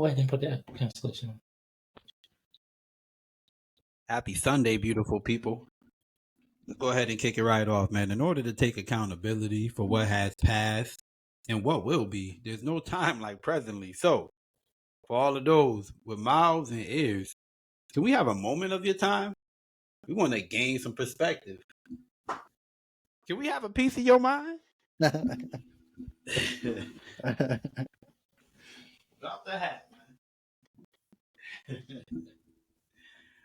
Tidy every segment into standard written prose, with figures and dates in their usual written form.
go ahead and put the cancellation on. Happy Sunday, beautiful people. Let's go ahead and kick it right off, man. In order to take accountability for what has passed and what will be, there's no time like presently. So, for all of those with mouths and ears, can we have a moment of your time? We want to gain some perspective. Can we have a piece of your mind? Drop the hat, man.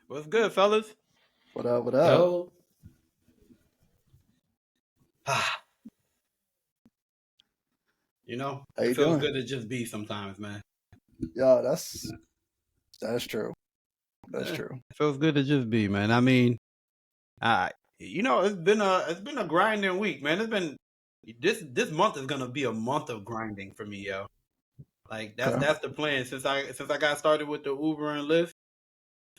What's good, fellas? What up? What up? Yo, You know, How it you feels doing? good to just be sometimes, man. Yeah, that's true. That's Yeah, true. it feels good to just be, man. I mean, you know, it's been a grinding week, man. It's been this month is gonna be a month of grinding for me, yo. Like Okay. that's the plan. Since I got started with the Uber and Lyft,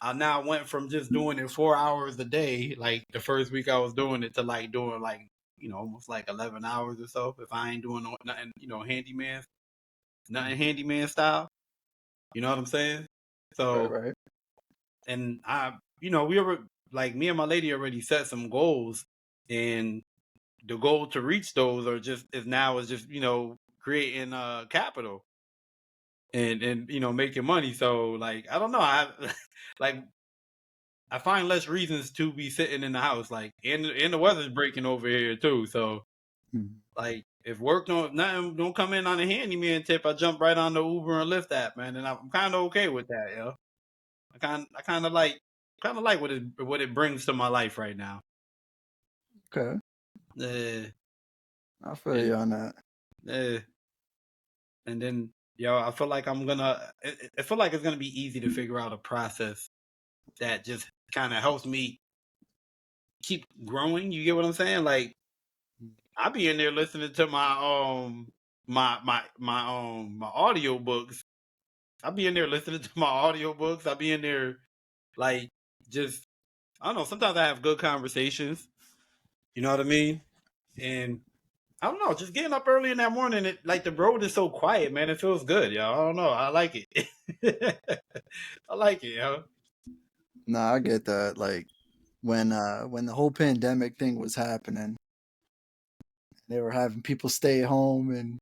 I now went from just doing it 4 hours a day, like the first week I was doing it, to like doing like, you know, almost like 11 hours or so if I ain't doing nothing, you know, nothing handyman style. You know what I'm saying? So, Right. and you know, like me and my lady already set some goals, and the goal to reach those is just, you know, creating capital and you know, making money. So like, I don't know, like I find less reasons to be sitting in the house, like, and the weather's breaking over here too. So like, if nothing don't come in on a handyman tip, I jump right on the Uber and Lyft app, man, and I'm kind of okay with that, yo. I kind of like what it brings to my life right now. Okay. I feel you on that. And then, yo, I feel like I feel like it's gonna be easy to figure out a process that just kind of helps me keep growing. You get what I'm saying? Like, I be in there listening to my audio books. I be in there listening to my audio books. I be in there like, just, I don't know, sometimes I have good conversations. You know what I mean? And I don't know, just getting up early in that morning, like the road is so quiet, man. It feels good, yo. I don't know. I like it. I like it, yo. Nah, I get that. Like when the whole pandemic thing was happening, they were having people stay home and,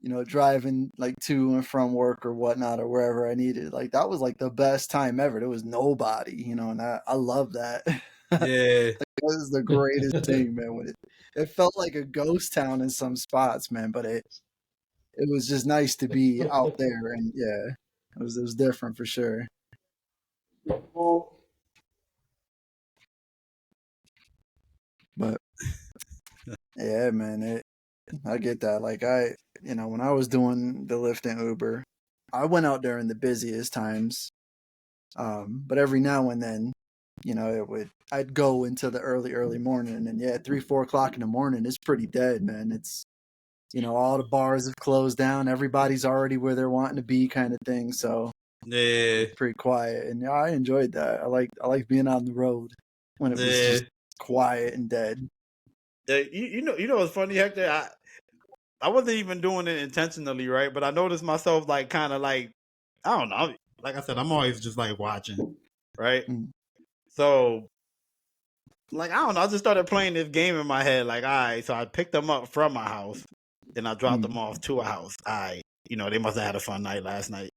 you know, driving like to and from work or whatnot or wherever I needed. Like that was like the best time ever. There was nobody, you know, and I love that. Yeah. That was the greatest thing, man. When it felt like a ghost town in some spots, man, but it was just nice to be out there, and yeah, it was different for sure. But yeah, man, I get that. Like you know, when I was doing the Lyft and Uber, I went out there in the busiest times. But every now and then, you know, I'd go into the early morning, and yeah, 3-4 o'clock in the morning, it's pretty dead, man. It's, you know, all the bars have closed down. Everybody's already where they're wanting to be, kind of thing. So Yeah. it's pretty quiet, and yeah, I enjoyed that. I like being on the road when it was just quiet and dead. You know what's funny, Hector? I wasn't even doing it intentionally, right? But I noticed myself like kind of like, I don't know. Like I said, I'm always just like watching, right? So like, I don't know, I just started playing this game in my head. Like, all right, so I picked them up from my house, then I dropped them off to a house. All right, you know, they must have had a fun night last night.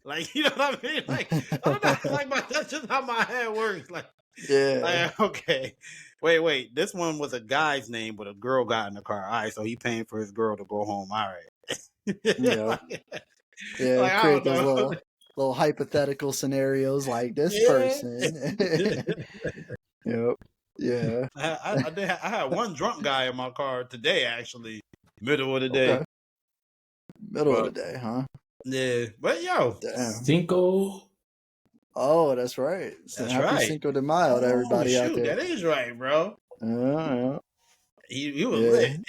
Like, you know what I mean? Like, I don't know, like, that's just how my head works. Like, Yeah. Okay. Wait. This one was a guy's name, but a girl got in the car. All right, so he paying for his girl to go home. All right. Yeah. Yeah, like, I Create don't those know. little hypothetical scenarios like this person. Yep. Yeah. I had one drunk guy in my car today, actually, middle of the day. Okay. Middle of the day, huh? Yeah, but yo, damn. Cinco. Oh, that's right. So That's happy right. Cinco de Mayo to everybody out there. That is right, bro. Yeah. He was lit.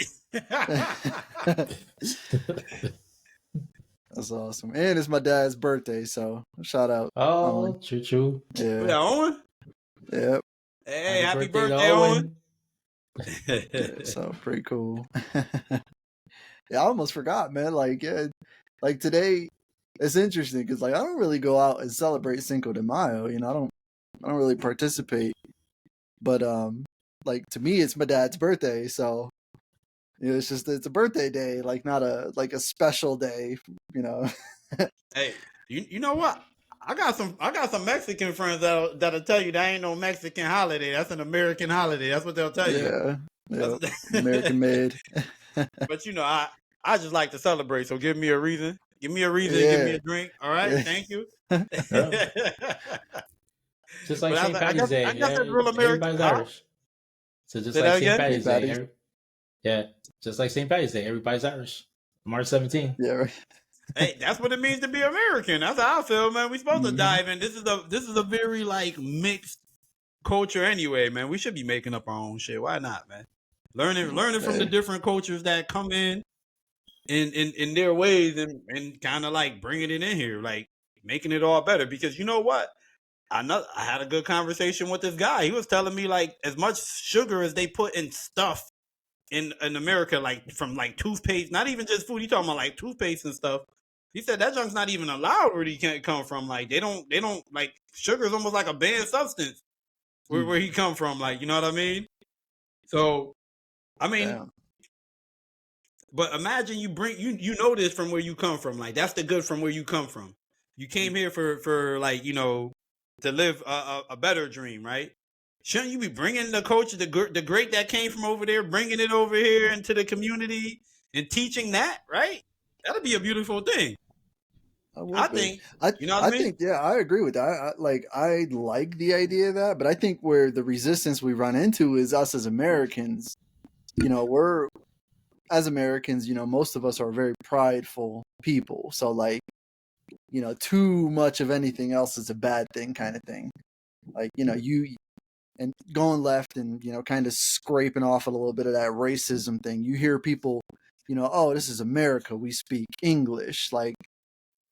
That's awesome. And it's my dad's birthday, so shout out. Oh, true. Yeah. Owen? Yep. Hey, happy birthday, Owen. Yeah, so pretty cool. Yeah, I almost forgot, man. Like, yeah, like today, it's interesting because like I don't really go out and celebrate Cinco de Mayo. You know, I don't really participate. But like to me, it's my dad's birthday, so you know, it's a birthday day, like not a special day. You know. Hey, you know what? I got some Mexican friends that'll tell you that ain't no Mexican holiday. That's an American holiday. That's what they'll tell you. Yeah, American made. But you know, I just like to celebrate. So give me a reason. Give me a reason. Yeah. Give me a drink. All right. Yeah. Thank you. Just like But St. Patty's I Day, guess that's real American. everybody's Huh? Irish. So just Say like that St. again? Patty's St. Day, Patty's. yeah, just like St. Patty's Day, everybody's Irish. March 17th. Yeah, right. Hey, that's what it means to be American. That's how I feel, man. We supposed to Mhm. dive in. This is a very like mixed culture anyway, man. We should be making up our own shit. Why not, man? Learning from the Hey. different cultures that come in their ways and kind of like bringing it in here, like making it all better. Because you know what? I had a good conversation with this guy. He was telling me like as much sugar as they put in stuff in America, like from like toothpaste, not even just food. He talking about like toothpaste and stuff. He said that junk's not even allowed where he can't come from. Like they don't like sugar is almost like a banned substance where he come from. Like, you know what I mean? So I mean, Damn. but imagine you know this from where you come from. Like that's the good from where you come from. You came here for like, you know, to live a better dream, right? Shouldn't you be bringing the culture, the great that came from over there, bringing it over here into the community and teaching that, right? That'd be a beautiful thing. I think, you know what I mean? think, yeah, I agree with that. I like the idea of that, but I think where the resistance we run into is us as Americans. You know, as Americans, you know, most of us are very prideful people. So like, you know, too much of anything else is a bad thing kind of thing. Like, you know, and going left and, you know, kind of scraping off a little bit of that racism thing. You hear people, you know, oh, this is America. We speak English. Like,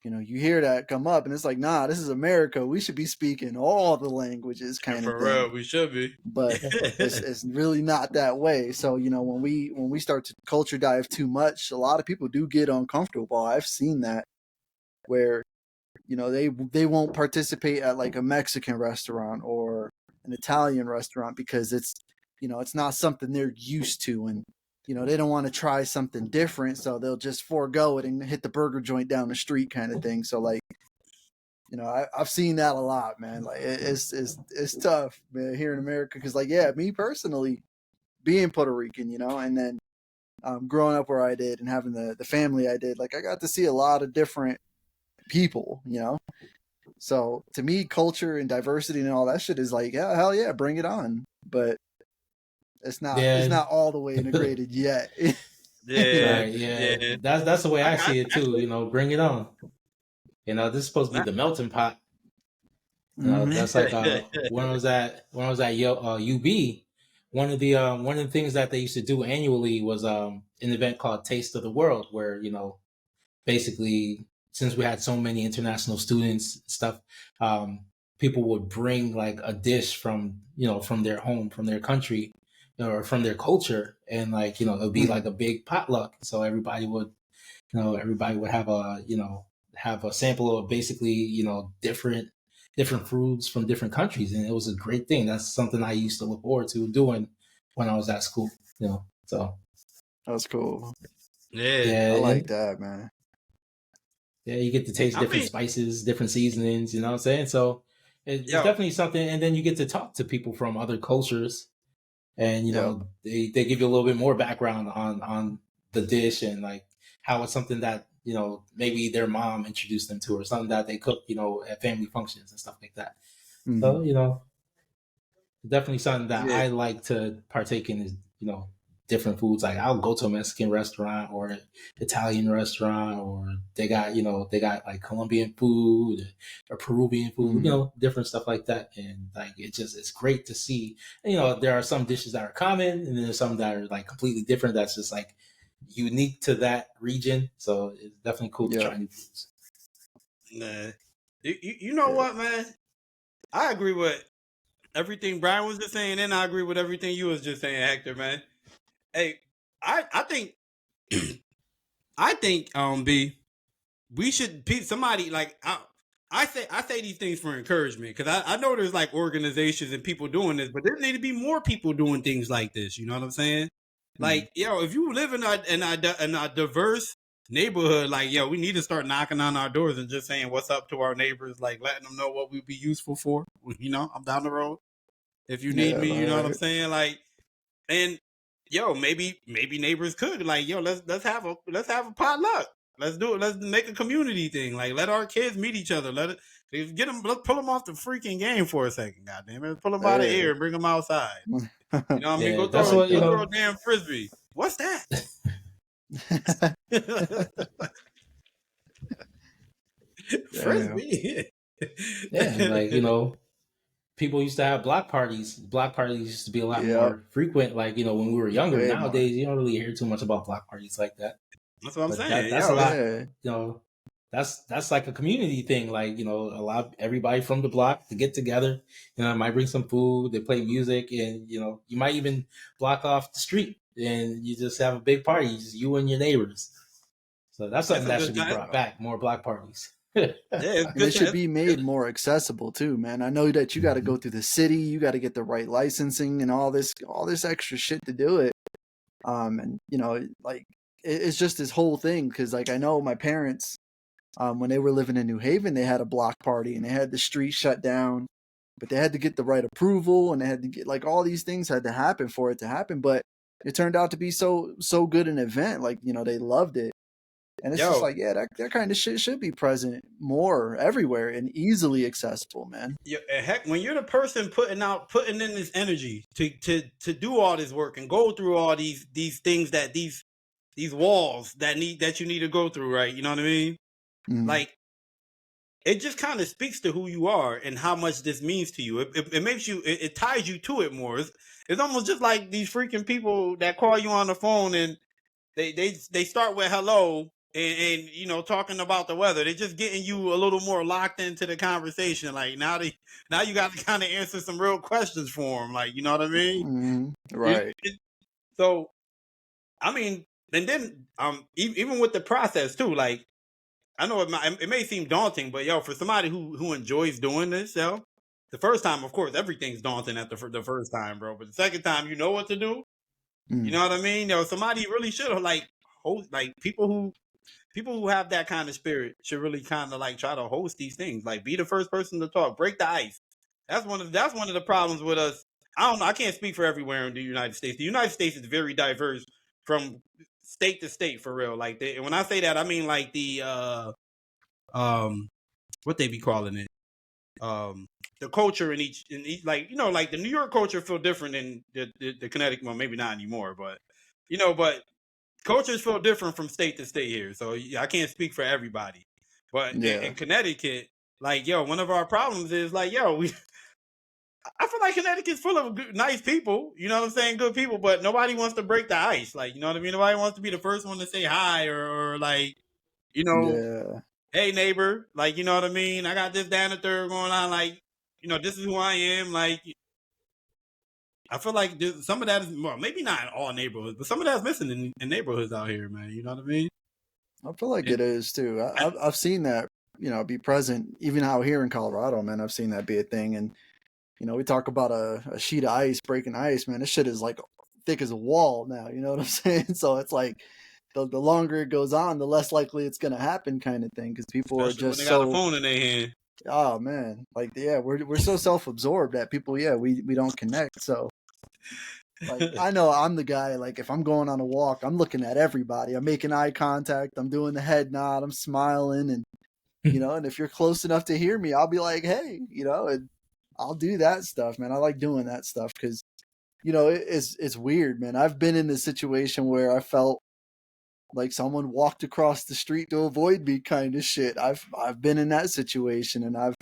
you know, you hear that come up and it's like, nah, this is America. We should be speaking all the languages kind of For thing. real, we should be. But it's really not that way. So, you know, when we start to culture dive too much, a lot of people do get uncomfortable. I've seen that where, you know, they won't participate at like a Mexican restaurant or an Italian restaurant because it's, you know, it's not something they're used to, and you know, they don't want to try something different, so they'll just forego it and hit the burger joint down the street kind of thing. So like, you know, I've seen that a lot, man. Like it's tough, man, here in America, because like, yeah, me personally being Puerto Rican, you know, and then growing up where I did and having the family I did, like I got to see a lot of different people, you know. So to me, culture and diversity and all that shit is like, yeah, hell yeah, bring it on. But it's not all the way integrated yet. Yeah, Right, yeah. That's the way I see it too. You know, bring it on. You know, this is supposed to be the melting pot. You know, that's like when I was at UB, one of the things that they used to do annually was an event called Taste of the World, where, you know, basically, since we had so many international students stuff, people would bring like a dish from, you know, from their home, from their country, or from their culture, and like, you know, it would be like a big potluck. So everybody would have a sample of basically, you know, different foods from different countries, and it was a great thing. That's something I used to look forward to doing when I was at school, you know. So that's cool. Yeah, I like that, man. Yeah, you get to taste different spices, different seasonings, you know what I'm saying? So it's definitely something. And then you get to talk to people from other cultures, and, you know, they give you a little bit more background on the dish, and like how it's something that, you know, maybe their mom introduced them to, or something that they cook, you know, at family functions and stuff like that. So, you know, definitely something that I like to partake in is, you know, different foods. Like I'll go to a Mexican restaurant or an Italian restaurant, or they got like Colombian food or Peruvian food, you know, different stuff like that. And like, it's great to see, you know, there are some dishes that are common, and then there's some that are like completely different. That's just like unique to that region. So it's definitely cool to try new foods. Nah. You know what, man? I agree with everything Brian was just saying, and I agree with everything you was just saying, Hector, man. Hey, I think B, we should somebody like I say these things for encouragement because I know there's like organizations and people doing this, but there need to be more people doing things like this. You know what I'm saying? Like, yo, if you live in a diverse neighborhood, like, yo, we need to start knocking on our doors and just saying what's up to our neighbors, like letting them know what we'd be useful for. You know, I'm down the road. If you need me, you know what I'm saying? Like, and yo, maybe neighbors could like, yo, let's have a potluck. Let's do it. Let's make a community thing. Like, let our kids meet each other. Let's pull them off the freaking game for a second. Goddamn it, pull them by the ear and bring them outside. You know what I mean? Go throw a damn frisbee. What's that? Frisbee. Yeah, like, you know, people used to have block parties. Block parties used to be a lot more frequent. Like, you know, when we were younger. Nowadays, you don't really hear too much about block parties like that. That's what I'm saying. That's a lot. You know, that's like a community thing. Like, you know, allow everybody from the block to get together. You know, might bring some food. They play music, and you know, you might even block off the street, and you just have a big party. Just you and your neighbors. So that's something that should be brought back. More block parties. And it should be made more accessible too, man. I know that you got to go through the city, you got to get the right licensing and all this extra shit to do it. And you know, like it's just this whole thing because, like, I know my parents, when they were living in New Haven, they had a block party and they had the street shut down, but they had to get the right approval and they had to get like all these things had to happen for it to happen. But it turned out to be so good an event. Like, you know, they loved it. And it's just like, yeah, that kind of shit should be present more everywhere and easily accessible, man. Yeah, heck, when you're the person putting in this energy to do all this work and go through all these things that these walls that you need to go through, right? You know what I mean? Like, it just kind of speaks to who you are and how much this means to you. It makes you, it ties you to it more. It's almost just like these freaking people that call you on the phone and they start with hello. And you know, talking about the weather, they're just getting you a little more locked into the conversation. Like now you got to kind of answer some real questions for them. Like, you know what I mean? Right. So, I mean, and then even with the process too. Like, I know it may seem daunting, but yo, for somebody who enjoys doing this, yo, the first time, of course, everything's daunting at the first time, bro. But the second time, you know what to do. You know what I mean? Yo, somebody really should have like host like people who have that kind of spirit should really kind of like try to host these things. Like, be the first person to talk, break the ice. That's one of the problems with us. I don't know. I can't speak for everywhere in the United States. The United States is very diverse from state to state, for real. Like, and when I say that, I mean like the what they be calling it, the culture in each like, you know, like the New York culture feel different than the Connecticut. Well, maybe not anymore, but you know, but cultures feel different from state to state here, so I can't speak for everybody. But in Connecticut, like, yo, one of our problems is like, yo, I feel like Connecticut's full of nice people, you know what I'm saying, good people, but nobody wants to break the ice. Like, you know what I mean? Nobody wants to be the first one to say hi or like, you know, hey neighbor, like, you know what I mean? I got this, that, and the third going on. Like, you know, this is who I am. Like, I feel like some of that is, well, maybe not in all neighborhoods, but some of that's missing in neighborhoods out here, man. You know what I mean? I feel like it is too. I've seen that, you know, be present even out here in Colorado, man. I've seen that be a thing. And, you know, we talk about a sheet of ice breaking ice, man. This shit is like thick as a wall now. You know what I'm saying? So it's like the longer it goes on, the less likely it's going to happen, kind of thing. Because people are just when they got a phone in their hand. Oh man, like, yeah, we're so self-absorbed that people, we don't connect. So, like, I know I'm the guy, like, if I'm going on a walk, I'm looking at everybody. I'm making eye contact. I'm doing the head nod. I'm smiling. And, you know, and if you're close enough to hear me, I'll be like, hey, you know, and I'll do that stuff, man. I like doing that stuff because, you know, it's weird, man. I've been in a situation where I felt like someone walked across the street to avoid me, kind of shit. I've been in that situation, and I've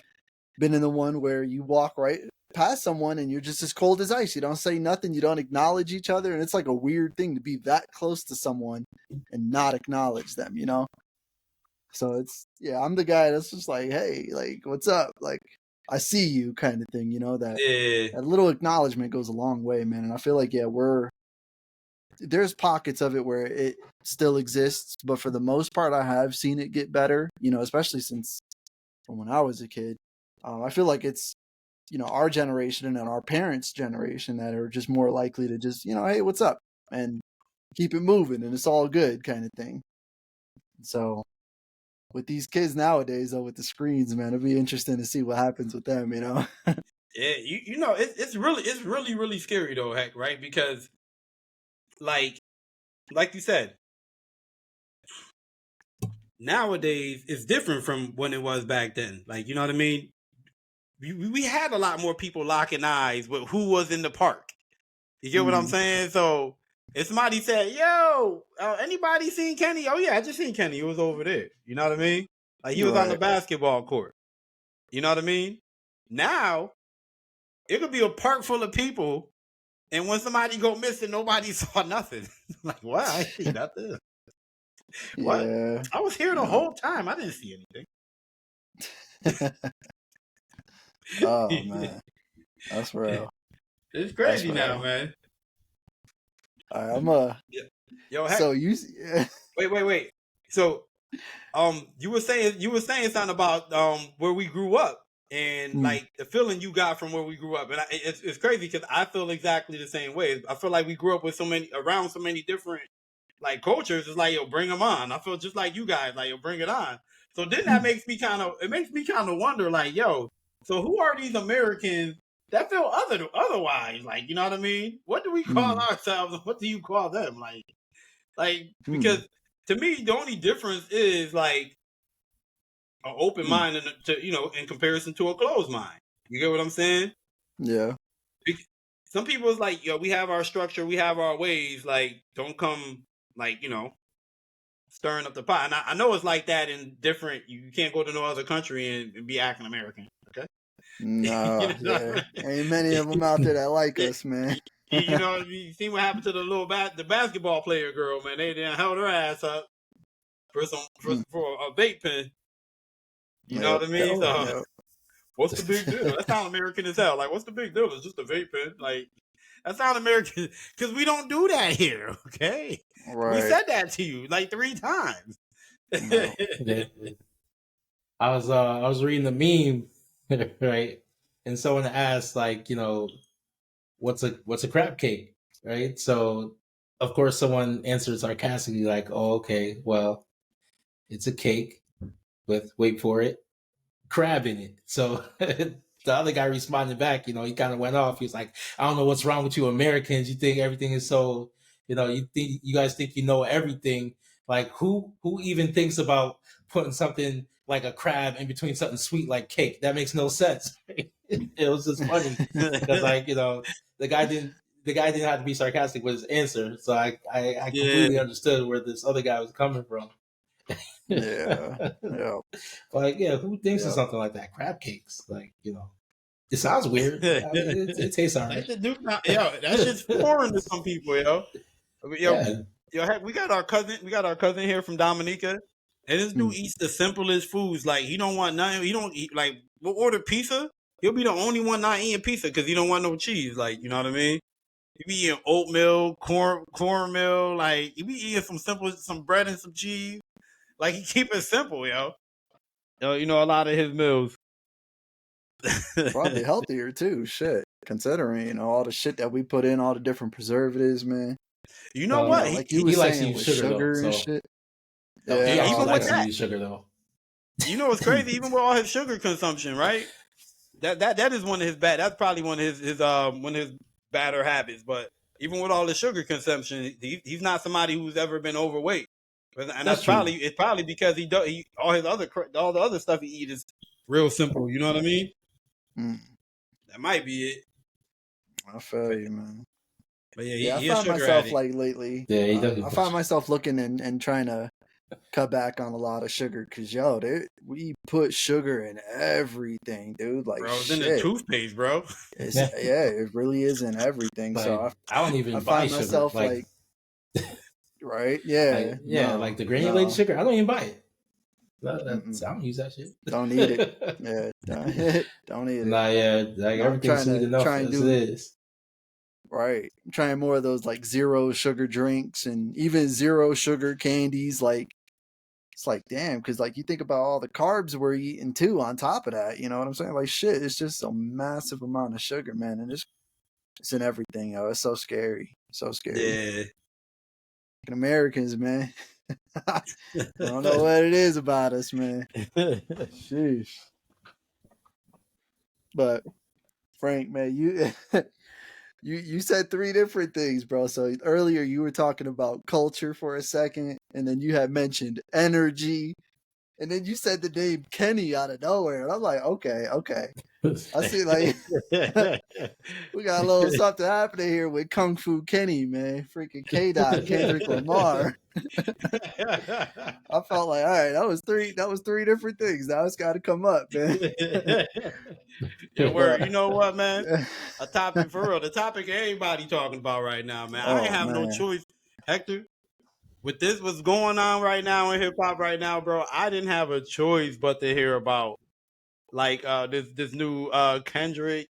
been in the one where you walk right past someone and you're just as cold as ice. You don't say nothing. You don't acknowledge each other. And it's like a weird thing to be that close to someone and not acknowledge them, you know? So it's, yeah, I'm the guy that's just like, hey, like, what's up? Like, I see you, kind of thing, you know? That little acknowledgement goes a long way, man. And I feel like, yeah, we're there's pockets of it where it still exists, but for the most part, I have seen it get better. Especially since from when I was a kid. I feel like it's our generation and our parents' generation that are just more likely to just hey, what's up, and keep it moving, and it's all good kind of thing. So with these kids nowadays, though, with the screens, man, it'll be interesting to see what happens with them. Yeah, it's really scary though, heck, right? Because like you said, nowadays it's different from when it was back then. Like, you know what I mean? We had a lot more people locking eyes with who was in the park. You get what I'm saying? So if somebody said, "Yo, anybody seen Kenny?" Oh yeah, I just seen Kenny. He was over there. You know what I mean? Like he was on the basketball court. You know what I mean? Now it could be a park full of people, and when somebody go missing, nobody saw nothing. Like, what? I ain't see nothing. What? Yeah. I was here the whole time. I didn't see anything. Oh man, that's real. It's crazy now, man. All right, Yo, so you wait. So, you were saying something about where we grew up and like the feeling you got from where we grew up, and it's crazy because I feel exactly the same way. I feel like we grew up with around so many different like cultures. It's like, yo, bring them on. I feel just like you guys, like, yo, bring it on. So then that makes me kind of wonder, like, yo, so who are these Americans that feel otherwise? Like, you know what I mean? What do we call ourselves and what do you call them? Like because to me, the only difference is like an open mind in comparison to a closed mind. You get what I'm saying? Yeah. Some people is like, yo, we have our structure, we have our ways, like, don't come like, stirring up the pot. And I know it's like that in different, you can't go to no other country and be acting American. Okay. No, yeah. Ain't many of them out there that like us, man. You know, you see what happened to the basketball player girl, man. They done held her ass up for a vape pen. You know what I mean? So, what's the big deal? That sound American as hell. Like, what's the big deal? It's just a vape pen. Like, that sound American because we don't do that here. Okay, right. We said that to you like 3 times. No. I was reading the meme, right, and someone asked, like, what's a crab cake, right? So of course someone answered sarcastically, like, oh, okay, well, it's a cake with, wait for it, crab in it. So the other guy responded back, he kind of went off. He was like, I don't know what's wrong with you Americans. You think everything is so, you guys think you know everything. Like, who even thinks about putting something like a crab in between something sweet like cake? That makes no sense. It was just funny because, like, the guy didn't have to be sarcastic with his answer. So I completely understood where this other guy was coming from. Yeah. Like, yeah, who thinks of something like that? Crab cakes, like, it sounds weird. I mean, it tastes all right. That shit's foreign to some people, we got our cousin here from Dominica, and this dude eats the simplest foods. Like, he don't want nothing. He don't eat, like, we'll order pizza. He'll be the only one not eating pizza because he don't want no cheese. Like, you know what I mean? He be eating oatmeal, cornmeal. Like, he be eating some bread and some cheese. Like, he keep it simple, yo. A lot of his meals. Probably healthier too, shit. Considering, all the shit that we put in, all the different preservatives, man. You know what? Like you were saying, with sugar though, and shit. Yeah, even with that, sugar though. You know what's crazy? Even with all his sugar consumption, right? That is one of his bad. That's probably one of his badder habits. But even with all the sugar consumption, he's not somebody who's ever been overweight. And that's probably because all the other stuff he eats is real simple. You know what I mean? That might be it. I feel you, man. But I found myself like lately. Yeah, I find myself looking and trying to cut back on a lot of sugar because we put sugar in everything, dude. Like, bro, it's in the toothpaste, bro. It really is in everything. Like, so I don't even buy find sugar. Myself like right, like the granulated sugar. I don't even buy it. I don't use that shit. Don't need it. Yeah, don't need it. Nah, yeah, like everything's sweet enough as it is. Right. I'm trying more of those like zero sugar drinks and even zero sugar candies. Like, it's like, damn, because like you think about all the carbs we're eating too on top of that. You know what I'm saying? Like, shit, it's just a massive amount of sugar, man. And it's in everything, yo. It's so scary. So scary. Yeah. Americans, man. I don't know what it is about us, man. Sheesh. But Frank, man, you said three different things, bro. So earlier you were talking about culture for a second, and then you had mentioned energy, and then you said the name Kenny out of nowhere, and I'm like, okay. I see, like, we got a little something happening here with Kung Fu Kenny, man. Freaking K-Dot, Kendrick Lamar. I felt like, all right, that was three different things. Now it's got to come up, man. Yeah, word. You know what, man? A topic for real. The topic everybody talking about right now, man. I ain't have no choice, Hector. With this, what's going on right now in hip hop right now, bro? I didn't have a choice but to hear about like this new Kendrick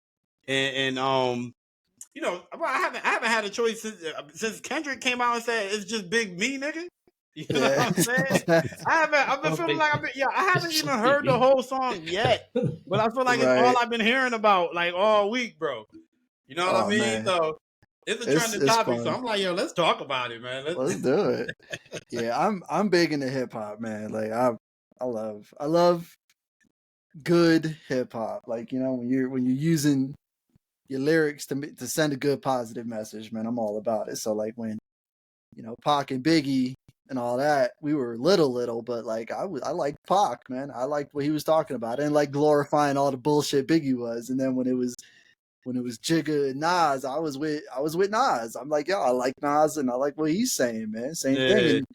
and you know, bro, I haven't had a choice since Kendrick came out and said it's just big me, nigga. You know what I'm saying? I've been feeling like I haven't even heard the whole song yet, but I feel like it's all I've been hearing about like all week, bro. You know what I mean? Man. So it's a trending topic. Fun. So I'm like, yo, let's talk about it, man. Let's do it. Yeah, I'm big into hip hop, man. Like I love good hip hop. Like, you know, when you're using your lyrics to send a good positive message, man, I'm all about it. So like when, you know, Pac and Biggie and all that, we were little, but like I liked Pac, man. I liked what he was talking about and like glorifying all the bullshit Biggie was. And then when it was Jigga and Nas, I was with Nas. I'm like, yo, I like Nas and I like what he's saying, man. Same thing. And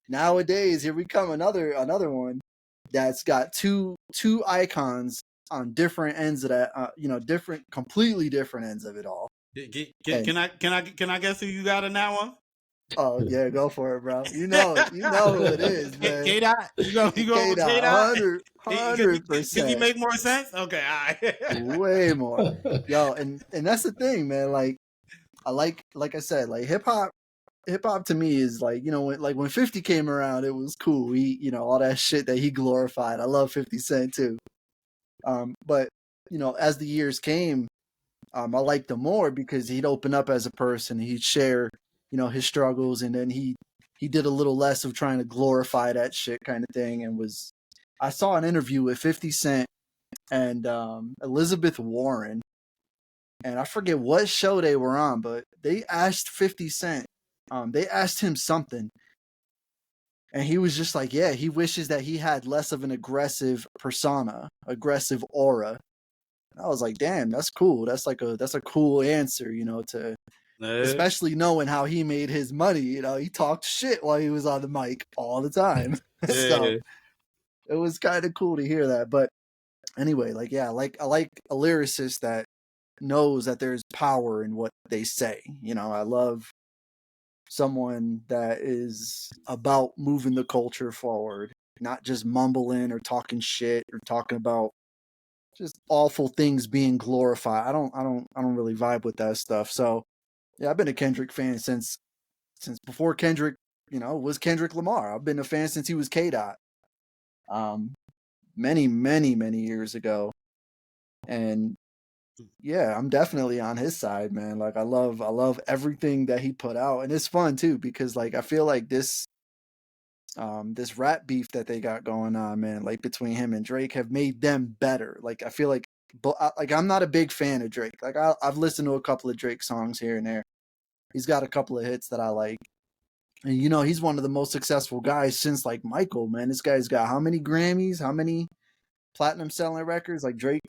nowadays, here we come, another one that's got two icons on different ends of that, you know, completely different ends of it all. Can I guess who you got in that one? Oh yeah, go for it, bro. You know who it is, man. K-Dot, you go with K-Dot. 100%. Does he make more sense? Okay, all right. Way more, yo, and that's the thing, man. Like I like I said, like hip hop to me is like, you know, when 50 came around, it was cool. He, you know, all that shit that he glorified. I love 50 Cent too. But you know, as the years came, I liked him more because he'd open up as a person. He'd share, you know, his struggles, and then he did a little less of trying to glorify that shit kind of thing. And I saw an interview with 50 Cent and Elizabeth Warren, and I forget what show they were on, but they asked 50 Cent, they asked him something, and he was just like, yeah, he wishes that he had less of an aggressive persona, aggressive aura. And I was like, damn, that's cool. That's a cool answer, you know, to especially knowing how he made his money. You know, he talked shit while he was on the mic all the time. So it was kind of cool to hear that. But anyway, like, yeah, I like a lyricist that knows that there's power in what they say. You know, I love someone that is about moving the culture forward, not just mumbling or talking shit or talking about just awful things being glorified. I don't really vibe with that stuff. So yeah, I've been a Kendrick fan since before Kendrick, you know, was Kendrick Lamar. I've been a fan since he was K-Dot. Many years ago. And yeah, I'm definitely on his side, man. Like I love everything that he put out. And it's fun too, because like I feel like this rap beef that they got going on, man, like between him and Drake have made them better. Like I feel like I'm not a big fan of Drake. Like I've listened to a couple of Drake songs here and there. He's got a couple of hits that I like. And you know, he's one of the most successful guys since like Michael, man. This guy's got how many Grammys, how many platinum selling records? Like Drake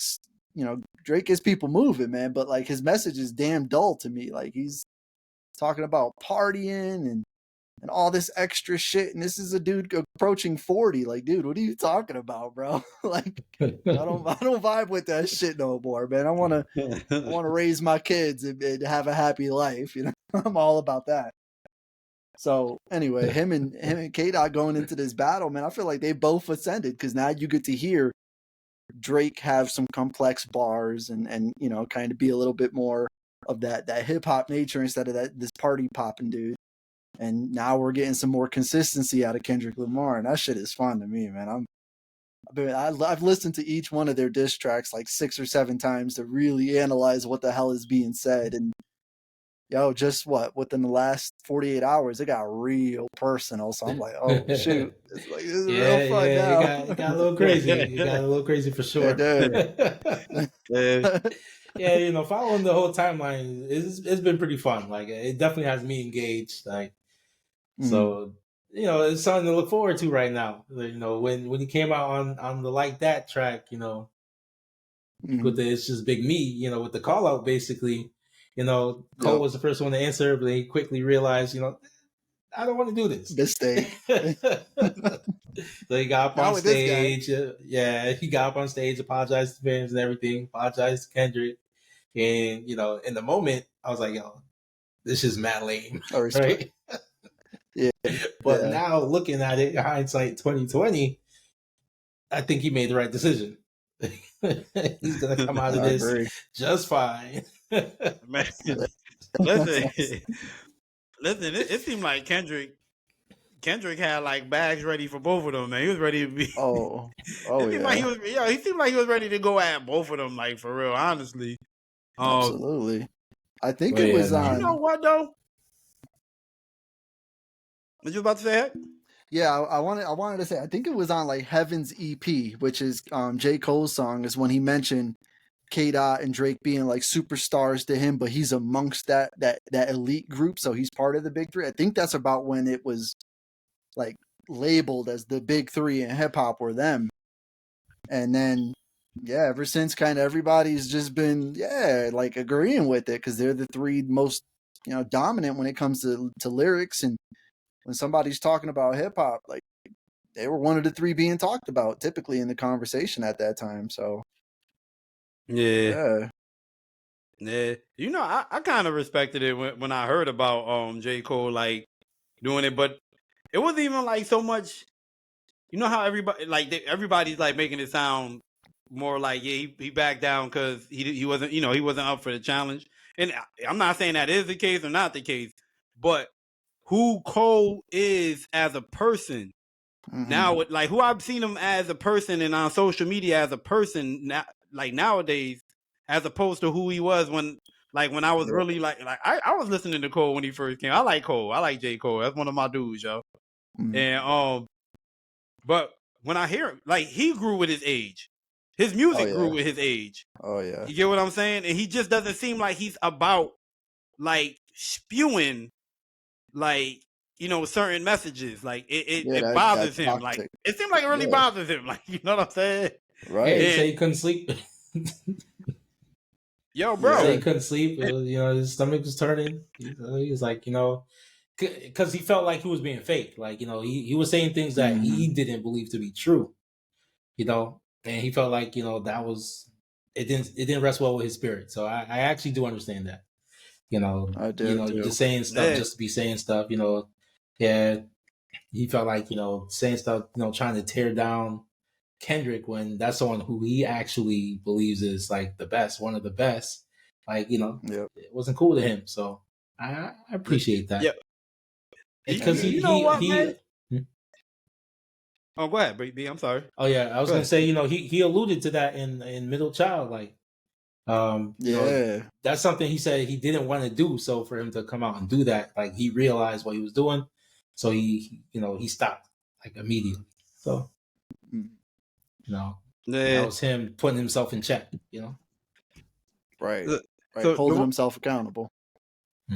gets people moving, man, but like his message is damn dull to me. Like he's talking about partying and all this extra shit, and this is a dude approaching 40. Like, dude, what are you talking about, bro? Like, I don't vibe with that shit no more, man. I want to raise my kids and have a happy life. You know, I'm all about that. So anyway, him and K-Dot going into this battle, man, I feel like they both ascended because now you get to hear Drake have some complex bars and you know, kind of be a little bit more of that hip hop nature instead of this party popping dude. And now we're getting some more consistency out of Kendrick Lamar, and that shit is fun to me, man. I've listened to each one of their diss tracks like 6 or 7 times to really analyze what the hell is being said. And just within the last 48 hours, it got real personal. So I'm like, oh shoot, it's like this is real fun now. It got a little crazy. It got a little crazy for sure. Yeah, following the whole timeline, it's been pretty fun. Like, it definitely has me engaged. Like, so it's something to look forward to right now. When he came out on the Like That track, with the It's Just Big Me, with the call out basically. Cole was the first one to answer, but he quickly realized, I don't want to do this. Mistake. So he got up on stage. He got up on stage, apologized to fans and everything, apologized to Kendrick. And, in the moment, I was like, yo, this is mad lame. Right? Yeah. But now looking at it, hindsight 2020, I think he made the right decision. He's going to come out of this just fine. Man, listen, it seemed like Kendrick had like bags ready for both of them, man. He was ready to be. He seemed like he was ready to go at both of them, like for real, honestly. Absolutely. I think it was on. You know what though? What you about to say? Yeah, I wanted to say, I think it was on like Heaven's EP, which is J. Cole's song, is when he mentioned K-Dot and Drake being like superstars to him, but he's amongst that elite group, so he's part of the big three. I think that's about when it was like labeled as the big three in hip hop were them. And then ever since kind of everybody's just been like agreeing with it because they're the three most dominant when it comes to lyrics. And when somebody's talking about hip hop, like they were one of the three being talked about typically in the conversation at that time. So yeah. I kind of respected it when I heard about J. Cole like doing it, but it wasn't even like so much. You know how everybody's like making it sound more like he backed down because he wasn't he wasn't up for the challenge. And I'm not saying that is the case or not the case, but who Cole is as a person now, like who I've seen him as a person and on social media as a person now, like nowadays, as opposed to who he was when I was really like I was listening to Cole when he first came. I like Cole. I like J. Cole. That's one of my dudes, yo. And but when I hear him, like he grew with his age. His music grew with his age. Oh yeah. You get what I'm saying? And he just doesn't seem like he's about like spewing like certain messages. Like it bothers him. Toxic. Like it seems like it really bothers him. Like you know what I'm saying? Right. He said he couldn't sleep. Yo, bro. He said he couldn't sleep. His stomach was turning. He was like, because he felt like he was being fake. Like, he was saying things that he didn't believe to be true. And he felt like, that was it didn't rest well with his spirit. So I actually do understand that. I do. You're just saying stuff just to be saying stuff, he felt like, saying stuff, trying to tear down Kendrick when that's someone who he actually believes is like the best, one of the best. Like, it wasn't cool to him. So I appreciate that. Yeah. Because man? Oh, go ahead, B. I'm sorry. Oh yeah, I was gonna say, he alluded to that in Middle Child, like, that's something he said he didn't want to do. So for him to come out and do that, like he realized what he was doing, so he stopped like immediately. So, that was him putting himself in check. Right. So holding himself accountable.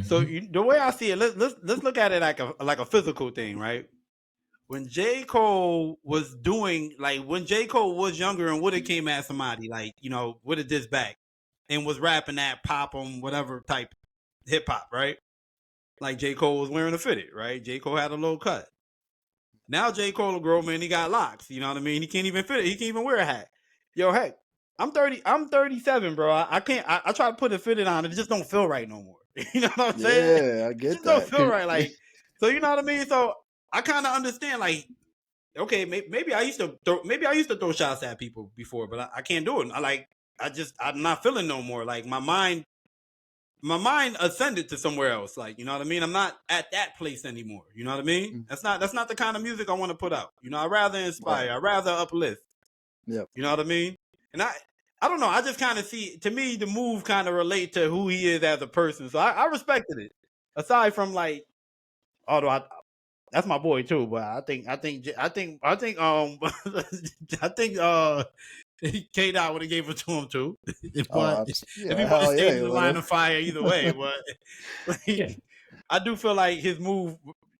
So the way I see it, let's look at it like a physical thing, right? When J. Cole was doing, like, when J. Cole was younger and would have came at somebody, like, would have dissed back and was rapping that pop on whatever type hip hop, right? Like J. Cole was wearing a fitted, right? J. Cole had a low cut. Now J. Cole a grown man, he got locks. You know what I mean? He can't even fit it. He can't even wear a hat. Yo, heck, I'm 37, bro. I can't. I try to put a fitted on, it just don't feel right no more. You know what I'm saying? Yeah, I get it just that. Don't feel right, like. So you know what I mean? So I kind of understand, like, okay, maybe I used to throw shots at people before, but I can't do it. I'm not feeling no more. Like my mind my mind ascended to somewhere else. Like, you know what I mean? I'm not at that place anymore. You know what I mean? That's not the kind of music I want to put out. You know, I rather inspire. I rather uplift. Yep. You know what I mean? And I don't know. I just kind of see, to me, the move kind of relate to who he is as a person. So I respected it. Aside from like, although that's my boy too, but I think K-Dot would have gave it to him too. But if he would have stayed in the line of fire either way. But like, I do feel like his move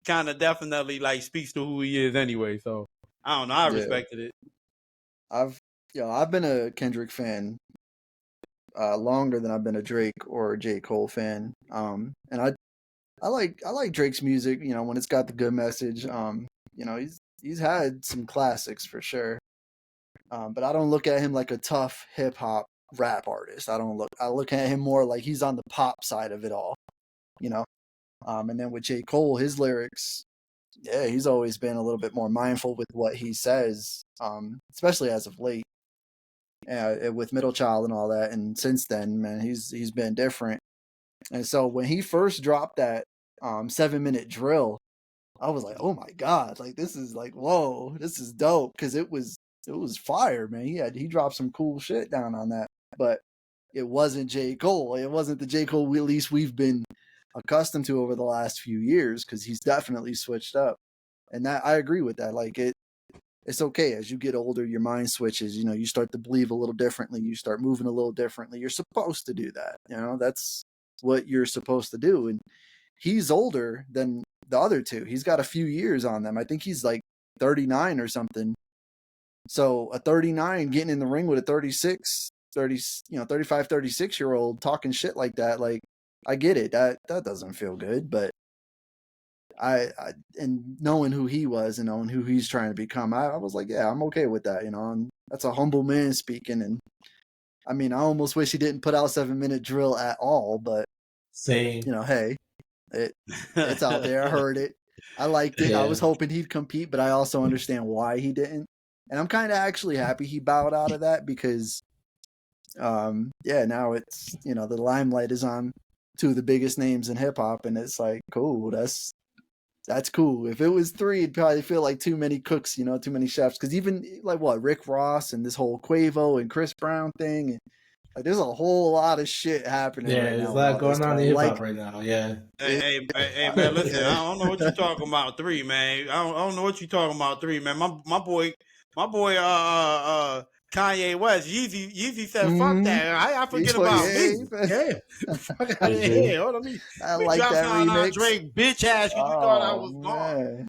kind of definitely like speaks to who he is anyway. So I don't know. I respected it. I've been a Kendrick fan longer than I've been a Drake or J. Cole fan. And I like Drake's music, you know, when it's got the good message. You know, he's had some classics for sure. But I don't look at him like a tough hip hop rap artist. I look at him more like he's on the pop side of it all, you know. And then with J. Cole, his lyrics, yeah, he's always been a little bit more mindful with what he says, especially as of late. With Middle Child and all that, and since then, man, he's been different. And so when he first dropped that 7-minute drill, I was like, oh my god, like this is like, whoa, this is dope, because it was fire, man. He dropped some cool shit down on that, but it wasn't J. Cole. It wasn't the J. Cole at least we've been accustomed to over the last few years, because he's definitely switched up, and that I agree with that. Like it's okay as you get older, your mind switches. You know, you start to believe a little differently. You start moving a little differently. You're supposed to do that. You know, that's what you're supposed to do. And he's older than the other two. He's got a few years on them. I think he's like 39 or something. So a 39 getting in the ring with a 35, 36-year-old talking shit like that. Like, I get it. That doesn't feel good, but I and knowing who he was and knowing who he's trying to become, I was like, yeah, I'm okay with that, you know. And that's a humble man speaking. And I mean, I almost wish he didn't put out 7-minute drill at all, but same, you know, hey, it's out there. I heard it. I liked it. Yeah. I was hoping he'd compete, but I also understand why he didn't. And I'm kind of actually happy he bowed out of that, because now it's, you know, the limelight is on two of the biggest names in hip hop, and it's like, cool, that's cool. If it was 3, it'd probably feel like too many cooks, you know, too many chefs. Because even like Rick Ross and this whole Quavo and Chris Brown thing, and like there's a whole lot of shit happening. Yeah, right now. there's a lot going on in hip hop right now. Yeah. Hey, man, listen, I don't know what you're talking about 3, man. I don't know what you're talking about 3, man. My boy, Kanye West, Yeezy said, "Fuck that! I forget about me." Yeah, fuck out of here. Hold on, I like that remix. Drake, bitch ass, because you thought I was gone.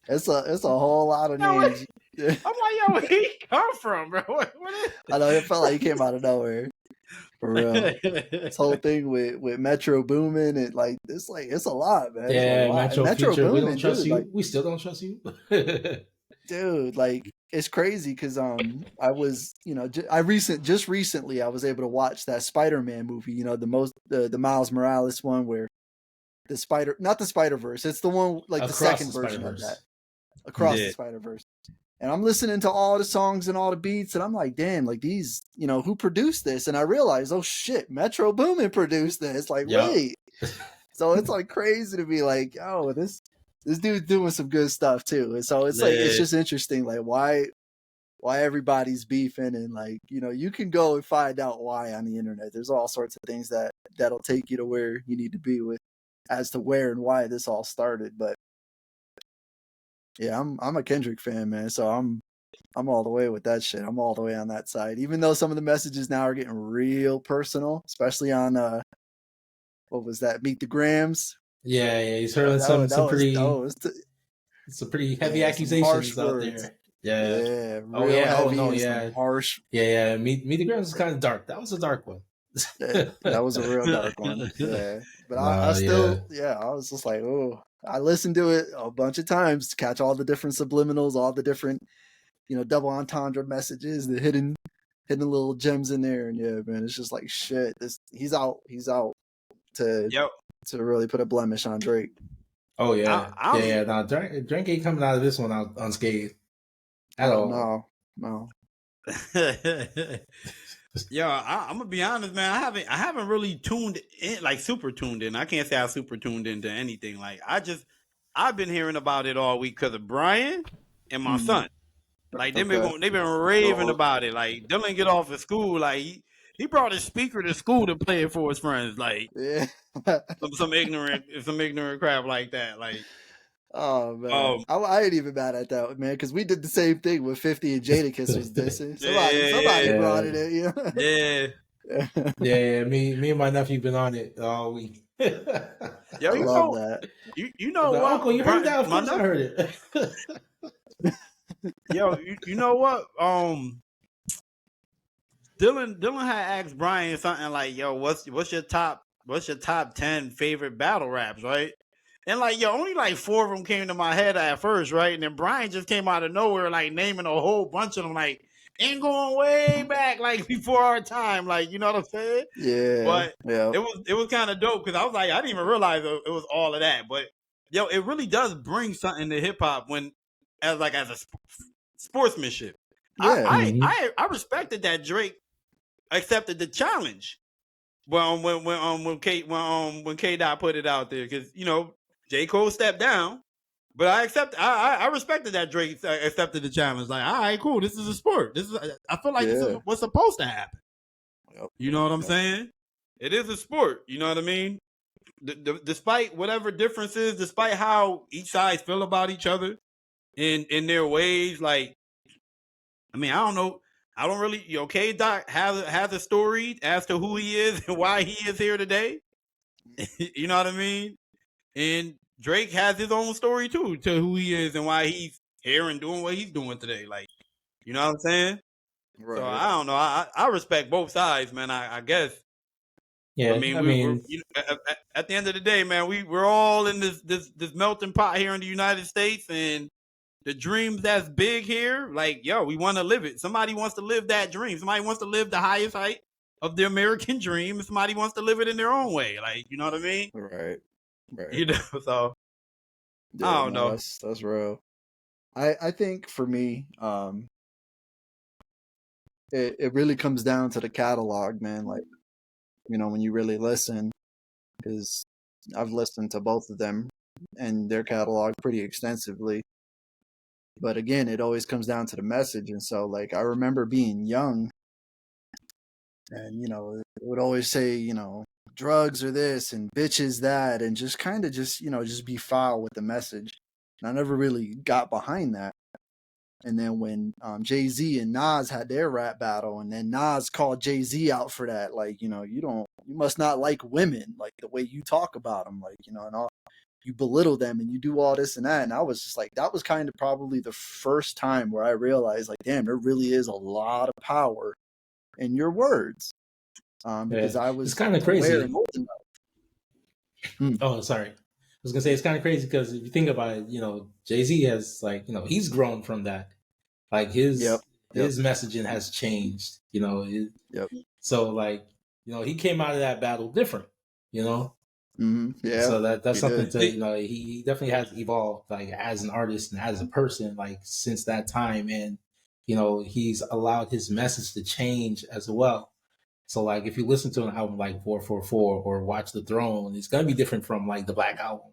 It's a whole lot of names. I'm like, yo, where he come from, bro? What is I know, it felt like he came out of nowhere. For real. This whole thing with Metro Boomin, and like it's a lot, man. Yeah, Metro Boomin, we don't trust you. Like, we still don't trust you. Dude, like it's crazy, because I was, you know, just recently I was able to watch that Spider-Man movie, you know, the Miles Morales one, where not the Spider-Verse, it's the one like the second version of that. Across the Spider-Verse. And I'm listening to all the songs and all the beats, and I'm like, damn, like these, you know, who produced this? And I realized, oh shit, Metro Boomin produced this. Like, wait. So it's like crazy to be like, oh, this dude's doing some good stuff too. And so it's like, it's just interesting, like why everybody's beefing, and like, you know, you can go and find out why on the internet. There's all sorts of things that'll take you to where you need to be with as to where and why this all started. But yeah, I'm a Kendrick fan, man. So I'm all the way with that shit. I'm all the way on that side. Even though some of the messages now are getting real personal, especially on what was that? Meet the Grams. Yeah, he's heard some pretty heavy accusations out there. Yeah. Harsh. Yeah. Meet the Grams is kind of dark. That was a dark one. That was a real dark one. Yeah. But I still, I was just like, oh. I listened to it a bunch of times to catch all the different subliminals, all the different, you know, double entendre messages, the hidden little gems in there. And yeah, man, it's just like shit. He's out to really put a blemish on Drake. Oh yeah, No, Drake ain't coming out of this one out unscathed at all. No. Yeah, I'm gonna be honest, man. I haven't really tuned in, like super tuned in. I can't say I super tuned into anything. Like I've been hearing about it all week because of Brian and my son. Like they've been raving about it. Like Dylan get off of school, like he brought his speaker to school to play it for his friends. Like some ignorant crap like that. Like oh man, I ain't even mad at that, man, because we did the same thing with 50 and Jadakiss was dissing. Somebody brought it in, you know? Yeah. Me and my nephew been on it all week. Yo, I love that. You know what? Uncle, you heard that? Of course I heard it. Yo, you know what? Dylan had asked Brian something like, "Yo, what's your top 10 favorite battle raps?" Right? And like, yo, only like 4 of them came to my head at first, right? And then Brian just came out of nowhere, like naming a whole bunch of them, like ain't going way back, like before our time, like, you know what I'm saying? Yeah. But it was kind of dope because I was like, I didn't even realize it was all of that. But yo, it really does bring something to hip hop as a sportsmanship. Yeah. I respected that Drake accepted the challenge. Well, when K-Dot put it out there, because you know J. Cole stepped down, but I respected that Drake accepted the challenge. Like, all right, cool, this is a sport. I feel like this is what's supposed to happen. Yep. You know what I'm saying? It is a sport. You know what I mean? Despite whatever differences, despite how each side feel about each other in their ways, like, I mean, I don't know. I don't really, K-Dot has a story as to who he is and why he is here today. You know what I mean? And Drake has his own story too, to who he is and why he's here and doing what he's doing today. Like, you know what I'm saying? Right. So I don't know. I respect both sides, man. I guess. Yeah. I mean, at the end of the day, man, we're all in this melting pot here in the United States, and the dream that's big here, like, yo, we want to live it. Somebody wants to live that dream. Somebody wants to live the highest height of the American dream. Somebody wants to live it in their own way. Like, you know what I mean? Right. You know, so I don't know. That's real. I think for me, it really comes down to the catalog, man. Like, you know, when you really listen, because I've listened to both of them and their catalog pretty extensively. But again, it always comes down to the message. And so, like, I remember being young and, you know, it would always say, you know, drugs are this and bitches that, and just kind of just be foul with the message. And I never really got behind that. And then when Jay-Z and Nas had their rap battle, and then Nas called Jay-Z out for that, like, you know, you must not like women, like the way you talk about them, like, you know, and all. You belittle them and you do all this and that. And I was just like, that was kind of probably the first time where I realized, like, damn, there really is a lot of power in your words. Because I was kind of crazy. Oh, sorry. I was going to say, it's kind of crazy because if you think about it, you know, Jay-Z has, like, you know, he's grown from that. Like his messaging has changed, you know. So, like, you know, he came out of that battle different, you know. Mm-hmm. Yeah. So that's something to, you know, he definitely has evolved, like, as an artist and as a person, like, since that time. And, you know, he's allowed his message to change as well. So, like, if you listen to an album like 444 or Watch the Throne, it's going to be different from, like, the Black Album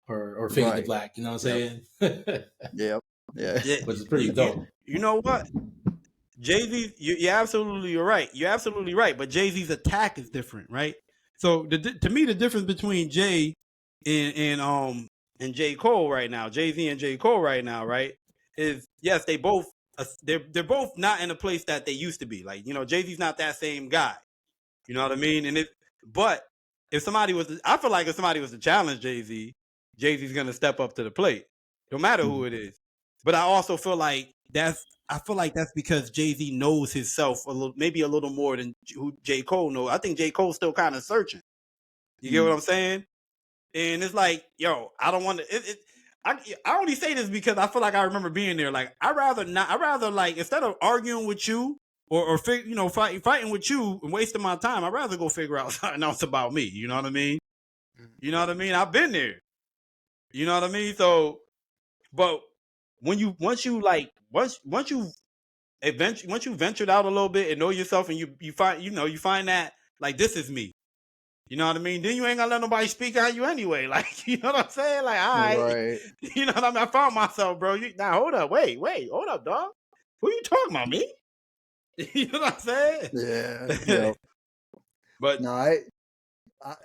or Fade to Black, you know what I'm saying? Yeah. Which is pretty dope. You know what? Jay-Z, you're absolutely right. You're absolutely right. But Jay-Z's attack is different, right? So to me, the difference between Jay and J. Cole right now, Jay-Z and J. Cole right now, right, is yes, they're both not in a place that they used to be. Like, you know, Jay-Z's not that same guy. You know what I mean? But if somebody was to challenge Jay-Z, Jay-Z's gonna step up to the plate, no matter who it is. But I also feel like that's because Jay-Z knows himself maybe a little more than who J. Cole knows. I think J. Cole's still kind of searching. You get what I'm saying? And it's like, yo, I don't want to. I only say this because I feel like I remember being there. Like, I'd rather like, instead of arguing with you or you know, fighting with you and wasting my time, I'd rather go figure out something else about me. You know what I mean? You know what I mean? I've been there. You know what I mean? So, but once you've eventually, once you ventured out a little bit and know yourself, and you find that like this is me. You know what I mean? Then you ain't gonna let nobody speak on you anyway. Like, you know what I'm saying? Like, all right, Right. you know what I mean? I found myself, bro. Now hold up, wait, hold up, dog. Who you talking about, me? You know what I'm saying? Yeah. Yep. But No,